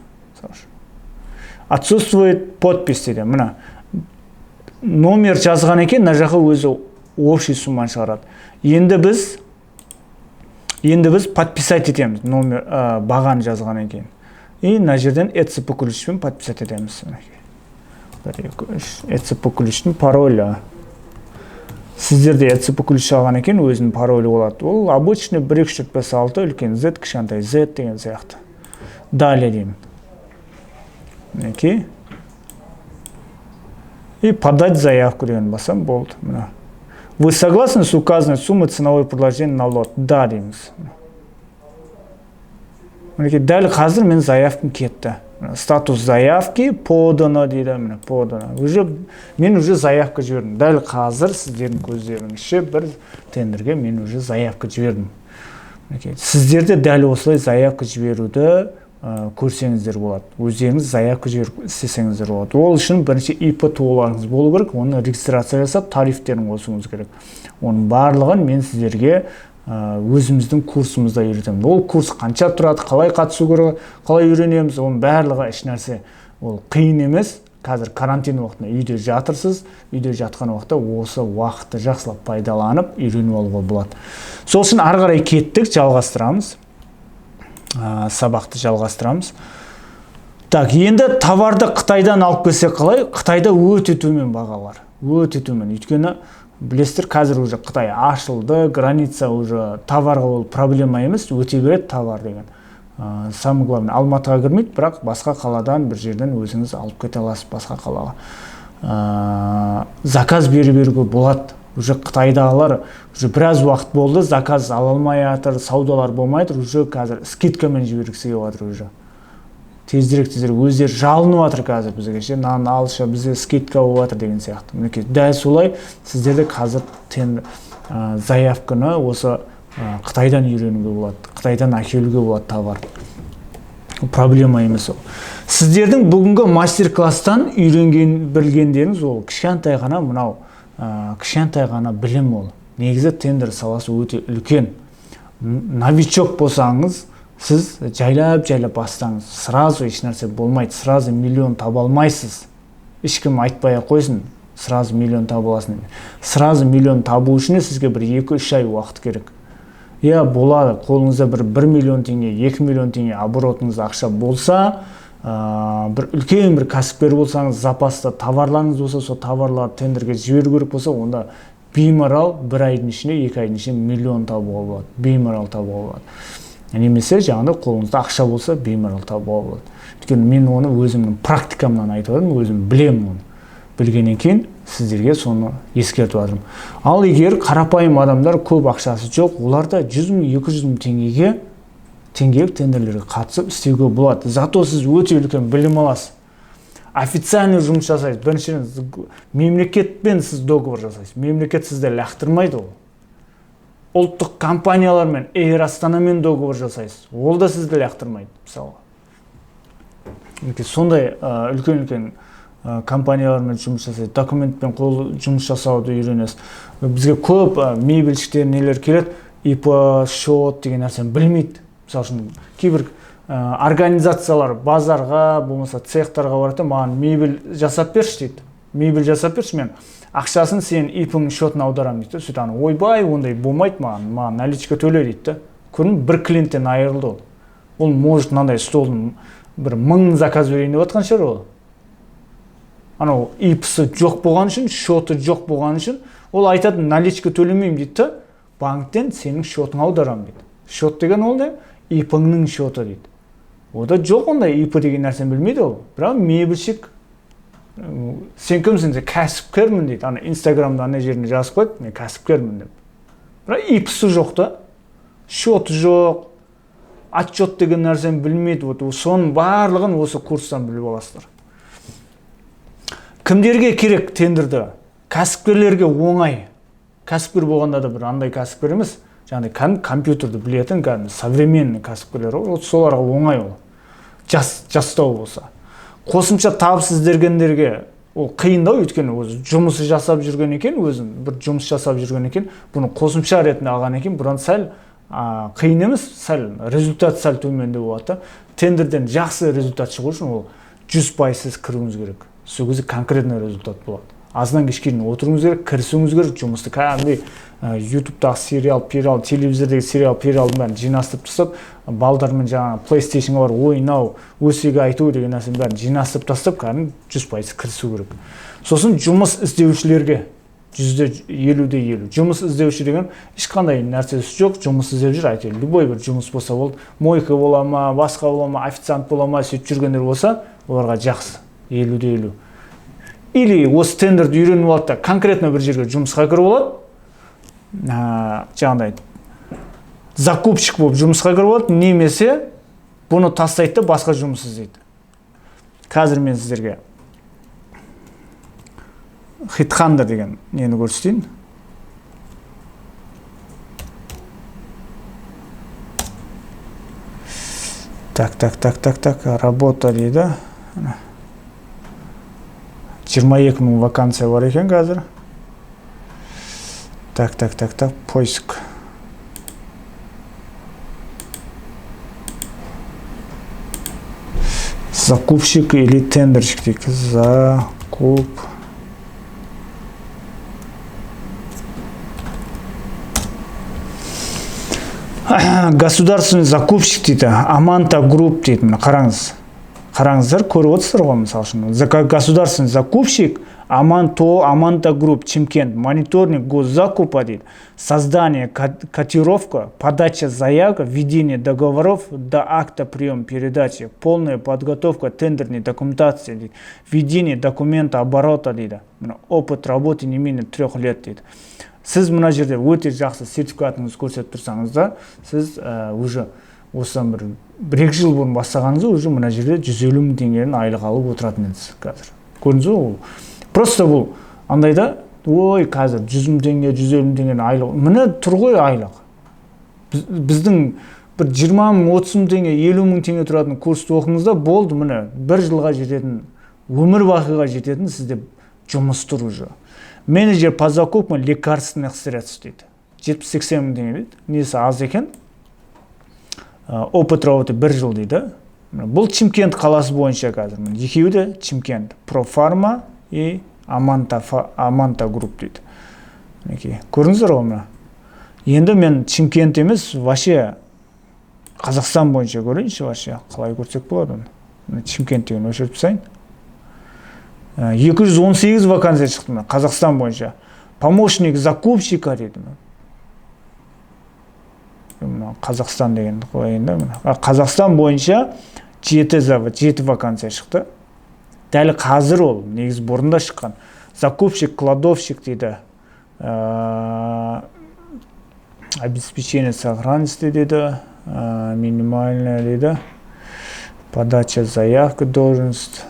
отсутствует подпись дейді. Мына номер жазған екен, мына жаққа өзі общий сумманы шығарады. Енді біз подписать етеміз, номер бағаны жазған екен. И мына жерден ECP ключпен подписать етеміз. 1, 2, 3. ECP ключтің паролі. Сіздерде ECP ключ алған екен, өзінің паролі болады. Ол обычный 1, 2, 3, 4, 5, 6, үлкен Z, кішкентай Z деген сияқты. Далее деймін. Мінекей. И подать заявку деген басам болды. Вы согласны с указанной суммой ценовой предложения на лот? Да дейміз. Мінекей, дәл қазір мен заявкам кетті. Статус заявки подано дейді. Подано. Мен уже заявка жібердім. Дәл қазір сіздердің көздеріңізше бір тендерге мен уже заявка жібердім. Сіздерде дәл осылай заявка жіберуді көрсеңіздер болады. Өздеріңіз заявка істесеңіздер болады. Ол үшін бірінші ИП толарыңыз болу керек, оны регистрация жасап, тарифтерін қосуыңыз керек. Оның барлығын мен сіздерге өзіміздің курсымызда үйретемін. Ол курс қанша тұрады, қалай қатысу керек, қалай үйренеміз, оның барлығы еш нәрсе. Ол қиын емес. Қазір карантин уақытында үйде жатырсыз, үйде жатқан уақытта осы уақытты жақсылап пайдаланып үйреніп алуға болады. Сол үшін ары қарай кеттік, жалғастырамыз. Сабақты жалғастырамыз. Так, енді товарды Қытайдан алып келсек қалай? Қытайда өте төмен бағалар. Өте төмен. Өйткені білесіздер, қазір уже Қытай ашылды, граница уже товарға ол проблема емес, өте береді товар деген. Самое главное, Алматыға кірмейді, бірақ басқа қаладан бір жерден өзіңіз алып кете аласыз басқа қалаға. Заказ беруге болады. Уже Қытайдағылар уже біраз уақыт болды, заказ ала алмай жатыр, саудалар болмай жатыр, уже қазір скидкамен жібергісі келіп жатыр уже. Тезірек өздері жалынып жатыр қазір бізге ше, нан алшы, бізде скидка болып жатыр деген сияқты. Мінекей, дәл солай сіздерде қазір заявканы осы Қытайдан үйренуге болады, Қытайдан әкелуге болады товар. Проблема емес ол. Сіздердің бүгінгі мастер-класстан білгендеріңіз ол кішкентай ғана мынау, кішкентай ғана білім ол. Негізі тендер саласы өте үлкен. Новичок болсаңыз, сіз жайлап бастаңыз. Сразу еш нәрсе болмайды, сразу миллион таба алмайсыз. Ешкім айтпай қойсын, сразу миллион таба аласың. Сразу миллион табу үшін сізге бір 2-3 ай уақыт керек. Болады, қолыңызда бір 1 миллион теңге, 2 миллион теңге оборотыңыз ақша болса, бір үлкен бір кәсіпкер болсаңыз, запаста товарларыңыз болса, сол товарларды тендерге жіберу керек болса, онда беймарал 1 айдың ішінде, 2 айдың ішінде миллион табуға болады, беймарал табуға болады. Немесе жаңағыда қолыңызда ақша болса, беймарал табуға болады. Өйткені мен оны өзімнің практикамнан айтып отырмын, өзім білемін оны. Білгеннен кейін сіздерге соны ескертіп отырмын. Ал егер қарапайым адамдар көп ақшасы жоқ, оларда 100 мың, 200 мың теңгелік тендерлерге қатысып істеуге болады. Зато сіз өте үлкен білім аласыз. Официальный жұмыс жасайсыз. Біріншіден мемлекетпен сіз договор жасайсыз. Мемлекет сізді лақтырмайды ол. Ұлттық компаниялармен, Эйр Астанамен договор жасайсыз. Ол да сізді лақтырмайды, мысалға. Сондай үлкен компаниялармен жұмыс жасайды, документпен қол жұмыс жасауды үйренесіз. Бізге көп мебельшіктер нелер келеді, ИП, счет деген нәрсені білмейді. Мысалы үшін кейбір организациялар базарға, болмаса цехтарға барады, маған мебель жасап берші дейді. Мебель жасап берші, мен ақшасын сен ИП-ның счетына аударамын дейді. Сөйтіп ойбай, ондай болмайды, маған наличка төле дейді. Көрдің, бір клиенттен айырылды ол. Ол может мынандай столдың бір 1000 заказ берейін деп отқан шығар ол. Анау ИП-сы жоқ болған үшін, счеты жоқ болған үшін, ол айтады, наличка төлемеймін дейді, банктен сенің счетыңа аударам дейді. Счет деген ол да ИП-ның счеты дейді. Ода жоқ ондай ИП деген нәрсені білмейді ол. Бірақ мебельшік, сен кімсің, кәсіпкермін дейді. Ана Инстаграмда ана жеріне жазып қойды, мен кәсіпкермін деп. Бірақ ИП-сы жоқ та, счеты жоқ, отчет деген нәрсені білмейді. Соның барлығын осы курстан біліп аласыздар. Кімдерге керек тендерді? Кәсіпкерлерге оңай. Кәсіпкер болғанда да бір андай кәсіпкер емес, жаңағыдай компьютерді білетін, современный кәсіпкерлер, соларға оңай ол. Жастау болса. Қосымша табыс іздергендерге ол қиындау, өйткені өзі жұмысы жасап жүрген екен, өзін бір жұмыс жасап жүрген екен, бұны қосымша ретінде алған екен, бұдан сәл қиын емес, сәл результат сәл төмендеу болады. Тендерден жақсы результат шығу үшін ол 100% сіз кіруіңіз керек. Сол кезде конкретный результат болады. Азынан кешке дейін отыруыңыз керек, кірісуіңіз керек жұмысты. Кәдімгідей ютубтағы сериал, телевизордегі сериал, бәрін жинастырып тастап, балдармен жаңағы PlayStationға бар ойнау, өсегі айту деген нәрсенің бәрін жинастырып тастап, кәдімгі 100% кірісу керек. Сосын жұмыс іздеушілерге 50-50. Жұмыс іздеуші деген ешқандай нәрсесі жоқ, жұмыс іздеп жүр, айтайын. Любой бір жұмыс болса болды, мойка бола ма, басқа бола ма, официант бола ма, сөйтіп жүргендер болса, оларға жақсы. 50-50. Или осы тендерді үйреніп алады да, конкретно бір жерге жұмысқа кіріп алады. Жаңағыдай закупщик болып жұмысқа кіріп алады, немесе бұны тастайды да басқа жұмыс іздейді. Қазір мен сіздерге HeadHunter деген нені көрсетейін. Так, работа дейді. 22 000 вакансия бар екен қазір. Так, поиск. Закупщик или тендерщик дейік. Закуп. Государственный закупщик дейді. Аманта групп дейді. Қараңыздар, көріп отырсыздар ғой, мысалы үшін. Государственный закупщик, Аманта групп, Чимкент, мониторинг госзакупа дейді. Создание, котировка, подача заявок, введение договоров до акта приема передачи, полная подготовка тендерной документации дейді. Введение документа оборота дейді. Опыт работы не менее 3 лет дейді. Сіз мына жерде өте жақсы сертификатыңызды көрсетіп тұрсаңыз да, сіз уже осыдан бір-екі жыл бұрын бастағаныңызда уже мына жерде 150 000 теңгенің айлық алып отыратын едіңіз қазір. Көрдіңіз бе, ол просто бұл андайда, ой, қазір 100 000 теңге, 150 000 теңгенің айлық. Міне тұр ғой айлық. Біздің бір 20 000, 30 000 теңге, 50 000 теңге тұратын курсты оқыңызда болды, міне бір жылға жететін, өмір бақиға жететін сізде жұмыс тұр уже. Менеджер по закупкам лекарственных средств дейді. 70-80 000 теңге дейді. Несі аз екен. Опыт работы 1 жыл дейді. Бұл Чимкент қаласы бойынша қазір. Екеуі де Чимкент. Профарма и Аманта групп дейді. Көрдіңіздер ғой мына. Енді мен Чимкент емес, вообще Қазақстан бойынша көрейінші, вообще қалай көрсек болады. Чимкент деген өшіріп тастайын. 218 вакансия шықты Қазақстан бойынша. Помощник закупщика дейді. Қазақстан деген қойында. Қазақстан бойынша 7 вакансия шықты. Дәл қазір ол, негіз бұрында шыққан. Закупщик, кладовщик дейді. Обеспечение сохранности дейді. Минимальная дейді. Подача заявки должность.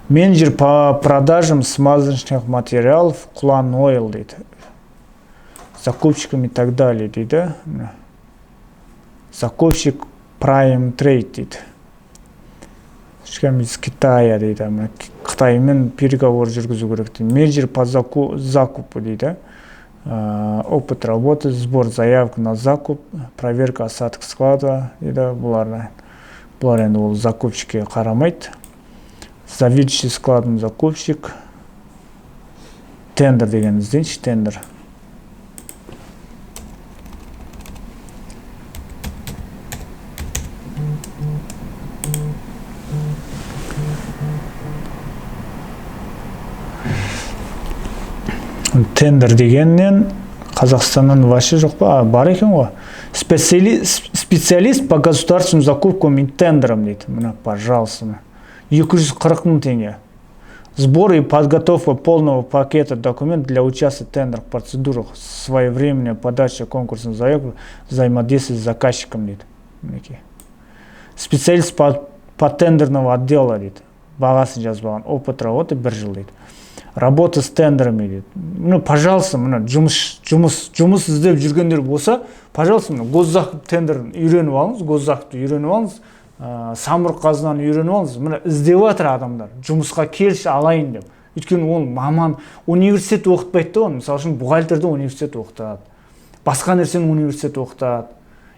Менеджер по продажам смазочных материалов Клан Ойл дейді. Закупщиками и так далее дейді. Закупщик Prime Trade дейді. Из Китая дейді. Қытаймен переговор жүргізу керек дейді. Менеджер по закупу дейді. Опыт работы, сбор заявок на закуп, проверка остаток склада дейді. Бұлар енді ол закупщикке қарамайды. Заведующий складом закупщик. Тендер деген іздейінші, тендер. Тендер дегеннен Қазақстаннан вообще жоқ па? Бар екен ғой. Специалист по государственным закупкам и тендерам дейді. Мына, пожалуйста. 240 000 теңге. Сбор и подготовка полного пакета документов для участия в тендерных процедурах, своевременная подача конкурсных заявок, взаимодействие с заказчиком дейді. Специалист по тендерного отдела дейді. Бағасын жазбаған. Опыт работы 1 жыл дейді. Работа с тендерами дейді. Ну, пожалуйста, мына жұмыс іздеп жүргендер болса, пожалуйста, мына госзакуп тендерін үйреніп алыңыз, госзакупты үйреніп алыңыз, самұрық қазынаны үйреніп алыңыз. Мына іздеп жатыр адамдар, жұмысқа келші алайын деп. Өйткені ол маман университет оқытпайды да, мысалы үшін бухгалтерді университет оқытады. Басқа нәрсені университет оқытады,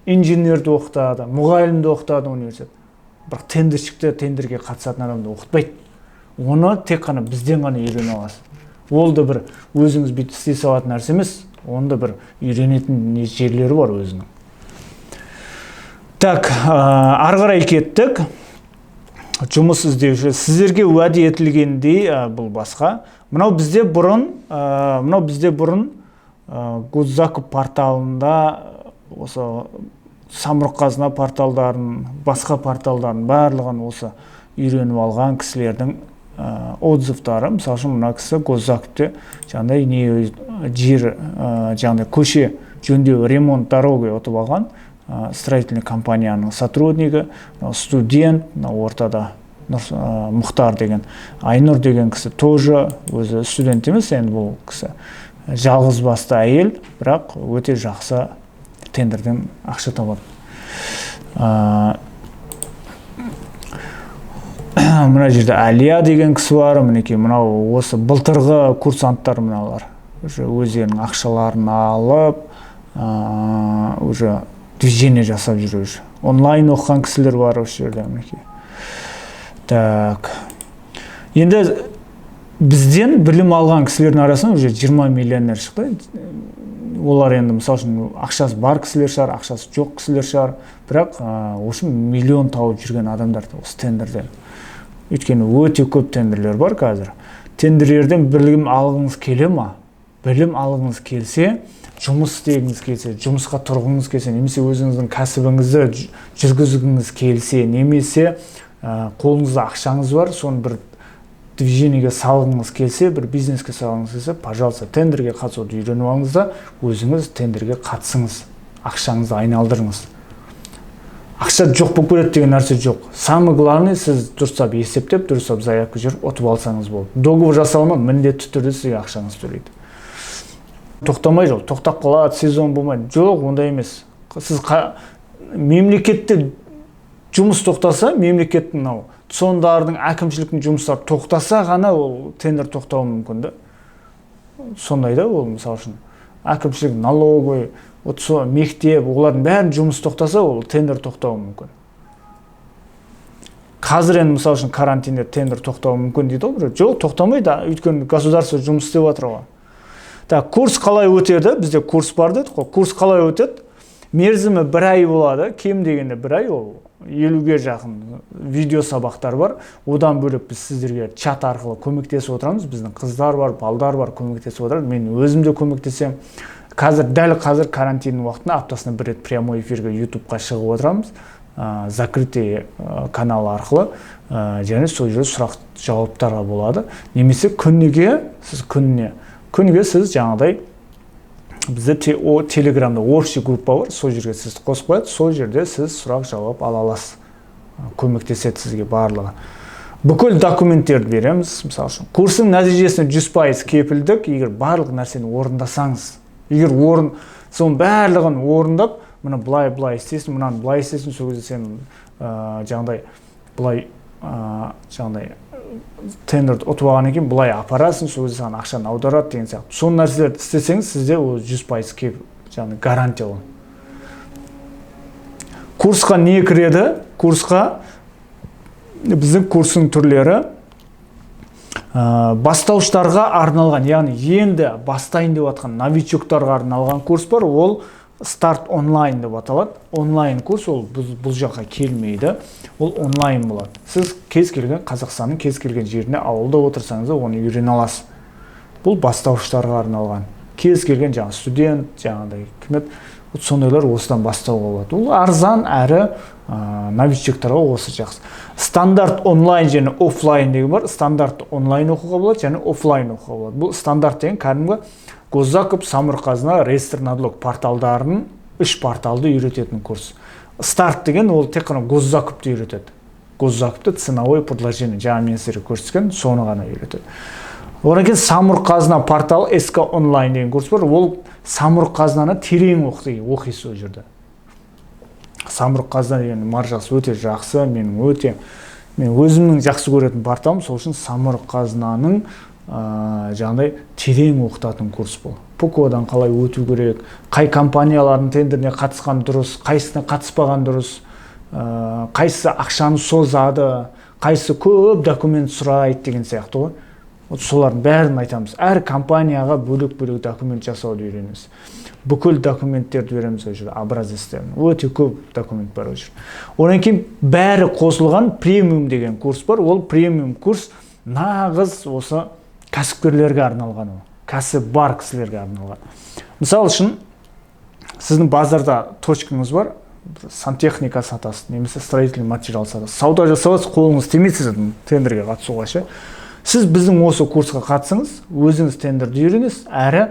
инженерді оқытады, мұғалімді оқытады университет. бірақ тендер шықты, тендерге қатысатын адамды оқытпайды. Оны тек қана бізден ғана үйрене аласыз. Ол да бір өзіңіз бүйтіп істей салатын нәрсе емес, онда бір үйренетін жерлері бар өзінің. Так, ары қарай кеттік. Жұмыс іздеуші. Сіздерге уәде етілгендей, бұл басқа. Мынау бізде бұрын Госзакуп порталында осы Самұрық-қазына порталдарын, басқа порталдарын барлығын осы үйреніп алған кісілердің отзывтары. Мысалы үшін мына кісі Госзакупте жаңағыдай жер, жаңағыдай көше жөндеу, ремонт дороги ұтып алған строительный компанияның сотруднигі, студент, ортада Мұхтар деген, Айнұр деген кісі тоже өзі студент емес, енді бұл кісі жалғыз басты әйел, бірақ өте жақсы тендерден ақша табады. Мына жерде Әлия деген кісі бар, мінекей мынау осы былтырғы курсанттар мыналар. Өздерінің ақшаларын алып, уже движение жасап жүр. Онлайн оқыған кісілер бар осы жерде, мінекей. Так. Енді бізден білім алған кісілердің арасынан уже 20 миллионер шықты. Олар енді мысалы үшін ақшасы бар кісілер шығар, ақшасы жоқ кісілер шығар, бірақ осы миллион тауып жүрген адамдар осы тендерден. Өйткені өте көп тендерлер бар қазір. Тендерлерден білім алғыңыз келе ма? Білім алғыңыз келсе, жұмыс істегіңіз келсе, жұмысқа тұрғыңыз келсе, немесе өзіңіздің кәсібіңізді жүргізгіңіз келсе, немесе қолыңызда ақшаңыз бар, соны бір движениеге салғыңыз келсе, бір бизнеске салғыңыз келсе, пожалуйста, тендерге қатысуды үйреніп алыңыз да, өзіңіз тендерге қатысыңыз, ақшаңызды айналдырыңыз. Ақша жоқ болып көреді деген нәрсе жоқ. Самый главный, сіз дұрыстап есептеп, дұрыстап заявка жүріп, ұтып алсаңыз болды. Договор жасалма, міндетті түрде сізге ақшаңыз төлейді. Тоқтамай жоқ, тоқтап қалады, сезон болмайды. Жоқ, ондай емес. Сіз мемлекетте жұмыс тоқтаса, мемлекеттің сондардың әкімшіліктің жұмыстары тоқтаса ғана ол тендер тоқтауы мүмкін да. Сондай да ол мысалы үшін әкімшілік, налоговый, мектеп, олардың бәрін жұмыс тоқтаса, ол тендер тоқтауы мүмкін. Қазір енді мысалы үшін карантинде тендер тоқтауы мүмкін дейді ғой. Жоқ, тоқтамайды, өйткені государство жұмыс істеп жатыр ғой. Так, курс қалай өтеді? Бізде курс бар дедік қой. Курс қалай өтеді? Мерзімі 1 ай болады, кем дегенде 1 ай, ол 50-ге жақын видео сабақтар бар. Одан бөлек біз сіздерге чат арқылы көмектесіп отырамыз. Біздің қыздар бар, балдар бар, көмектесіп отырады. Мен өзім де көмектесем. Дәл қазір карантиннің уақытында аптасына 1 рет прямой эфирге YouTube-қа шығып отырамыз. Закрытый канал арқылы, және сол жерде сұрақ жауаптарға болады. Немесе күніге сіз жаңағыдай бізде телеграмда общий группа бар, сол жерге сіз қосып қояды, сол жерде сіз сұрақ жауап ала аласыз. Көмектеседі сізге барлығы. Бүкіл документтерді береміз, мысалы үшін. Курстың нәтижесіне 100% кепілдік, егер барлық нәрсені орындасаңыз. Егер соның барлығын орындап, мұны былай істесін, мұнан былай істесін, сол кезде сен жаңағыдай тендерді ұтып алғаннан кейін былай апарасың, сол кезде саған ақшаны аударады деген сияқты. Соны нәрселерді істесеңіз, сізде ол 100% кеп гарантия ол. Курсқа не кіреді? Курсқа біздің курстың түрлері бастаушыларға арналған, яғни енді бастайын деп жатқан новичоктарға арналған курс бар, ол старт онлайн деп аталады. Онлайн курс ол бұл жаққа келмейді, ол онлайн болады. Сіз кез келген Қазақстанның кез келген жеріне ауылда отырсаңыз, оны үйрене аласыз. Бұл бастаушыларға арналған. Кез келген студент, жаңағыдай үкімет, сондайлар осыдан бастауға болады. Ол арзан әрі новичоктарға осы жақсы. Стандарт онлайн және офлайн деген бар. Стандарт онлайн оқуға болады, және офлайн оқуға болады. Бұл стандарт деген кәдімгі Госзакуп, Самұрық-қазына, реестр-налог порталдарын 3 порталды үйрететін курс. Старт деген ол тек қана Госзакупты үйретеді. Госзакупты ценовой предложение, жаңа мен сіздерге көрсеткен, соны ғана үйретеді. Одан кейін Самұрық-қазына порталы СК онлайн деген курс бар. Ол Самұрық-қазынаны терең оқисыз ол жерде. Самұрық-қазына деген маржасы өте жақсы, мен өзімнің жақсы көретін порталым, сол үшін Самұрық-қазынаның жаңағыдай терең оқытатын курс бұл. ПКОдан қалай өту керек, қай компаниялардың тендеріне қатысқан дұрыс, қайсына қатыспаған дұрыс, қайсы ақшаны созады, қайсы көп документ сұрайды деген сияқты ғой. Солардың бәрін айтамыз. Әр компанияға бөлек-бөлек документ жасауды үйренеміз. Бүкіл документтерді береміз ол жерде, образецтерін. Өте көп документ бар ол жерде. Одан кейін бәрі қосылған премиум деген курс бар. Ол премиум курс нағыз осы кәсіпкерлерге арналған, кәсіп бар кісілерге арналған. Мысалы үшін сіздің базарда точкаңыз бар, сантехника сатасыз, немесе строительный материал сатасыз. Сауда жасауыз, қолыңыз тимейсіз тендерге қатысуға ше. Сіз біздің осы курсқа қатысыңыз, өзіңіз тендерді үйренесіз, әрі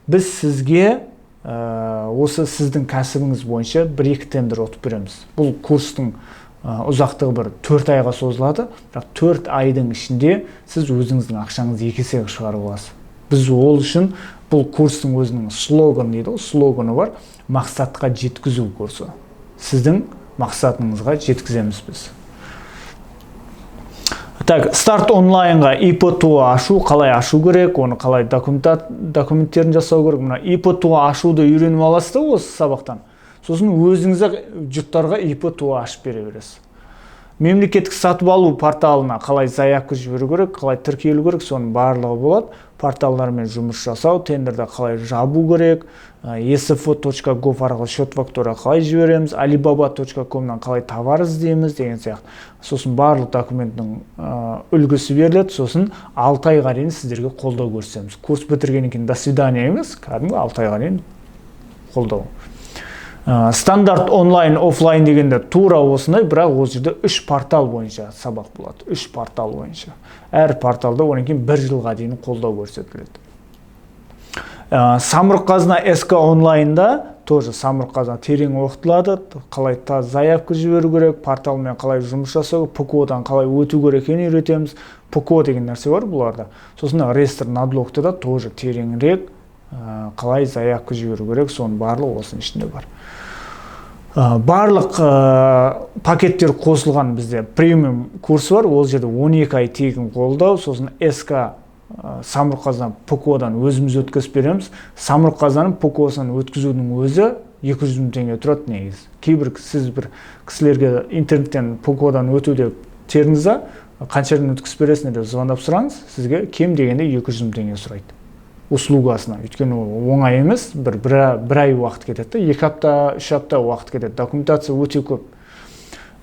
біз сізге осы сіздің кәсібіңіз бойынша 1-2 тендер ұтып береміз. Бұл курстың ұзақтығы бір 4 айға созылады, бірақ 4 айдың ішінде сіз өзіңіздің ақшаңызды 2 есеге шығарып аласыз. Біз ол үшін бұл курстың өзінің слоганы дейді, слоганы бар, мақсатқа жеткізу курсы. Сіздің мақсатыңызға жеткіземіз біз. Так, старт онлайнға ИП-ТО ашу, қалай ашу керек, оны қалай документтерін жасау керек. Мына ИП-ТО ашуды үйреніп аласыз да осы сабақтан. Сосын өзіңізге жұрттарға ИП-ТО ашып бере бересіз. Мемлекеттік сатып алу порталына қалай заявка жіберу керек, қалай тіркелу керек, соның барлығы болады. Порталдармен жұмыс жасау, тендерді қалай жабу керек, esfo.gov арқылы счет фактура қалай жібереміз, alibaba.com-нан қалай товар іздейміз деген сияқты. Сосын барлық документтің үлгісі беріледі, сосын 6 айға дейін сіздерге қолдау көрсетеміз. Курс бітіргеннен кейін до свидания емес, кәдімгі 6 айға дейін қолдау. Стандарт онлайн, офлайн дегенде тура осындай, бірақ ол жерде 3 портал бойынша сабақ болады. 3 портал бойынша. Әр порталда одан кейін 1 жылға дейін қолдау көрсетіледі. Самұрық-қазына СК онлайнда тоже самұрық-қазына терең оқытылады, қалай заявка жіберу керек, порталмен қалай жұмыс жасау, ПКО-дан қалай өту керек екенін үйретеміз. ПКО деген нәрсе бар бұларда. Сосын реестр надлогта да тоже тереңірек қалай заявка жіберу керек, соның барлығы осының ішінде бар. Барлық пакеттер қосылған бізде премиум курсы бар, ол жерде 12 ай тегін қолдау, сосын СК самұрық-қазына ПКО-дан өзіміз өткізіп береміз. Самұрық-қазынаның ПКО-сын өткізудің өзі 200 мың теңге тұрады негіз. Кейбір сіз бір кісілерге интернеттен ПКО-дан өту деп теріңізді, қаншадан өткізіп бересіңдер деп звондап сұраңыз, сізге кем дегенде 200 мың теңге сұрайды. Услугасына. Өйткені оңай емес, бір ай уақыт кетеді, 2 апта, 3 апта уақыт кетеді. Документация өте көп.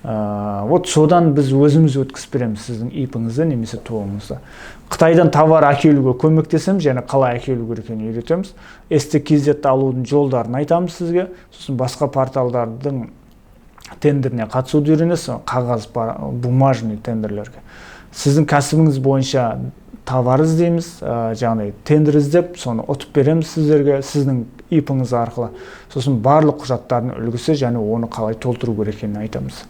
Вот содан біз өзіміз өткізіп береміз сіздің ИП-іңізді немесе ТО-ыңызды. Қытайдан товар әкелуге көмектесеміз, және қалай әкелу керек екенін үйретеміз. ST-KZ алудың жолдарын айтамыз сізге. Сосын басқа порталдардың тендеріне қатысуды үйренесіз, қағаз бумажный тендерлерге. Сіздің кәсібіңіз бойынша товар іздейміз, жаңағыдай тендер іздеп, соны ұтып береміз сіздерге, сіздің ИП-іңіз арқылы. Сосын барлық құжаттардың үлгісі және оны қалай толтыру керек екенін айтамыз.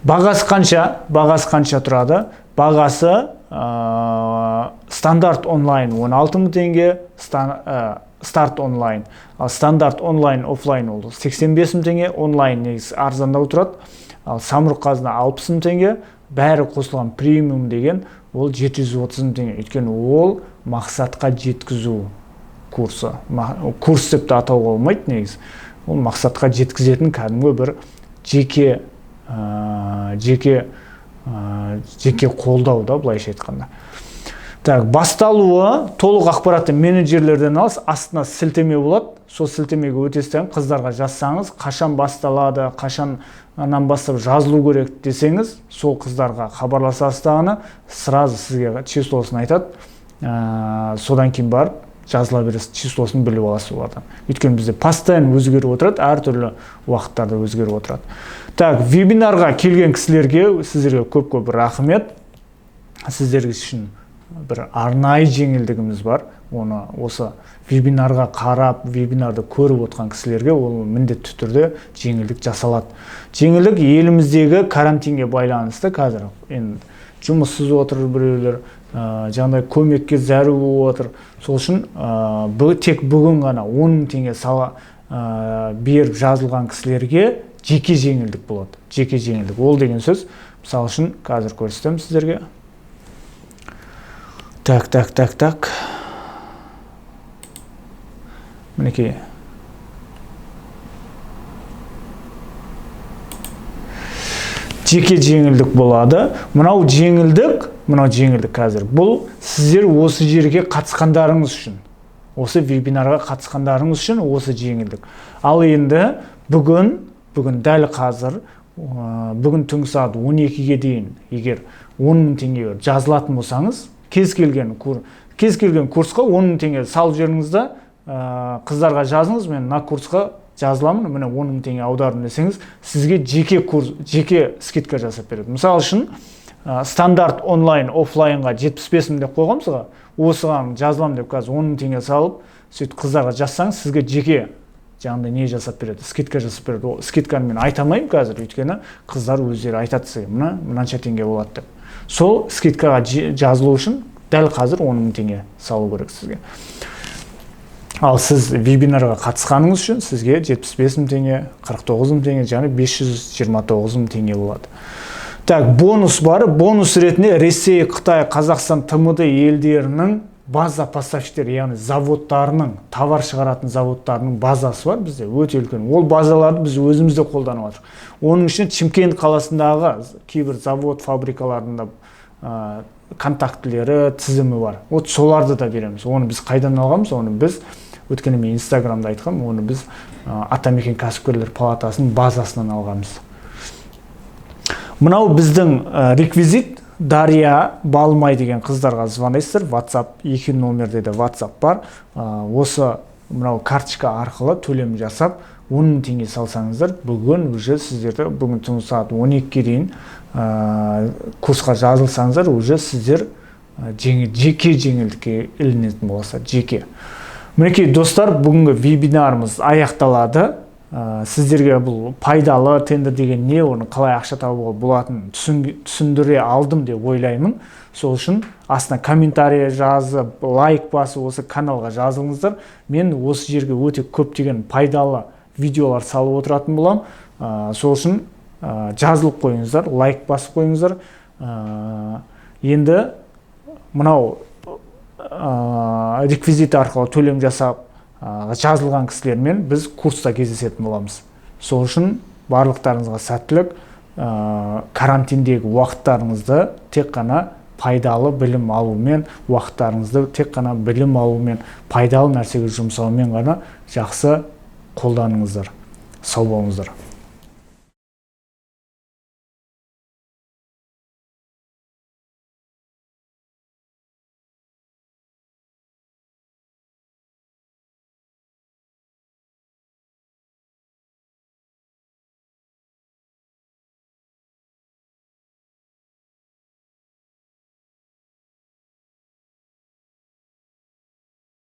Бағасы қанша тұрады? Бағасы стандарт онлайн 16 мың теңге, старт онлайн. Ал стандарт онлайн, офлайн ол 85 мың теңге, онлайн негіз арзандау тұрады. Ал самұрық-қазына 60 мың теңге, бәрі қосылған премиум деген ол 730 мың теңге. Өйткені ол мақсатқа жеткізу курсы. Курс деп атауға болмайды негіз. Ол мақсатқа жеткізетін кәдімгі бір жеке қолдау да, былайша айтқанда. Так, басталуы толық ақпаратты менеджерлерден алыс, астына сілтеме болады. Сол сілтемеге өтесізден қыздарға жазсаңыз, қашан басталады, қашаннан бастап жазылу керек десеңіз, сол қыздарға хабарласасыздағы, сразу сізге числосын айтады. Содан кейін барып жазыла бересіз, числосын біліп аласыз олардан. Өйткені бізде постоянно өзгеріп отырады, әртүрлі уақыттарда өзгеріп отырады. Так, вебинарға келген кісілерге сіздерге көп-көп рахмет. Сіздерге үшін бір арнайы жеңілдігіміз бар. Оны осы вебинарға қарап, вебинарды көріп отқан кісілерге ол міндетті түрде жеңілдік жасалады. Жеңілдік еліміздегі карантинге байланысты қазір енді жұмыссыз отыр біреулер, жаңағыдай көмекке зәру отыр. Сол үшін тек бүгін ғана 10 мың теңге беріп жазылған кісілерге жеке жеңілдік болады. Жеке жеңілдік. Ол деген сөз, мысалы үшін қазір көрсетем сіздерге. Так. Мінекей. жеке жеңілдік болады. Мынау жеңілдік қазір. Бұл сіздер осы жерге қатысқандарыңыз үшін. Осы вебинарға қатысқандарыңыз үшін осы жеңілдік. Ал енді бүгін дәл қазір, бүгін түнгі сағат 12-ге дейін егер 10 000 теңге жазылатын болсаңыз, кез келген курсқа 10 000 теңге салып жіберіңіз да, қыздарға жазыңыз, мен мына курсқа жазыламын, міне 10 000 теңге аударым десеңіз, сізге жеке скидка жасап береді. Мысалы үшін, стандарт онлайн, офлайнға 75 000 деп қойғамызға, осыған жазылам деп қазір 10 000 теңге салып, сөйтіп қыздарға жазсаңыз, сізге жеке жаңағыдай не жасап береді, скидка жасап береді. Ол скидканы мен айтамаймын қазір, өйткені қыздар өздері айтады сізге, мынанша теңге болады деп. Сол скидкаға жазылу үшін дәл қазір 10 000 теңге салу керек сізге. Ал сіз вебинарға қатысқаныңыз үшін сізге 75 000 теңге, 49 000 теңге, және 529 000 теңге болады. Так, бонус бар. Бонус ретінде Ресей, Қытай, Қазақстан, ТМД елдерінің база поставщиктері, яғни заводтарының, товар шығаратын заводтарының базасы бар бізде, өте үлкен. Ол базаларды біз өзімізде қолданып жатырмыз. Оның үшін Шымкент қаласындағы кейбір завод, фабрикаларында контактілері, тізімі бар. Вот соларды да береміз. Оны біз қайдан алғанбыз? Оны біз, өткені мен Инстаграмда айтқам, оны біз Атамекен кәсіпкерлер палатасының базасынан алғанбыз. Мынау біздің реквизит. Дария Балмай деген қыздарға звонайсыздар. WhatsApp, 2 номерде де WhatsApp бар. Осы мынау карточка арқылы төлем жасап, 10 000 теңге салсаңыздар, бүгін уже сіздерді, бүгін түнгі сағат 12-ге дейін курсқа жазылсаңыздар, уже сіздер жеке жеңілдікке ілінетін боласыздар, жеке. Мінекей достар, бүгінгі вебинарымыз аяқталады. Сіздерге бұл пайдалы тендер деген не, оны қалай ақша табуға болатынын түсіндіре алдым деп ойлаймын. Сол үшін астына комментарий жазып, лайк басып, осы каналға жазылыңыздар. Мен осы жерге өте көптеген пайдалы видеолар салып отыратын болам. Сол үшін жазылып қойыңыздар, лайк басып қойыңыздар. Енді мынау реквизит арқылы төлем жасап жазылған кісілермен біз курста кездесетін боламыз. Сол үшін барлықтарыңызға сәттілік, карантиндегі уақыттарыңызды тек қана пайдалы білім алумен, уақыттарыңызды тек қана білім алумен, пайдалы нәрсеге жұмсаумен ғана жақсы қолданыңыздар. Сау болыңыздар.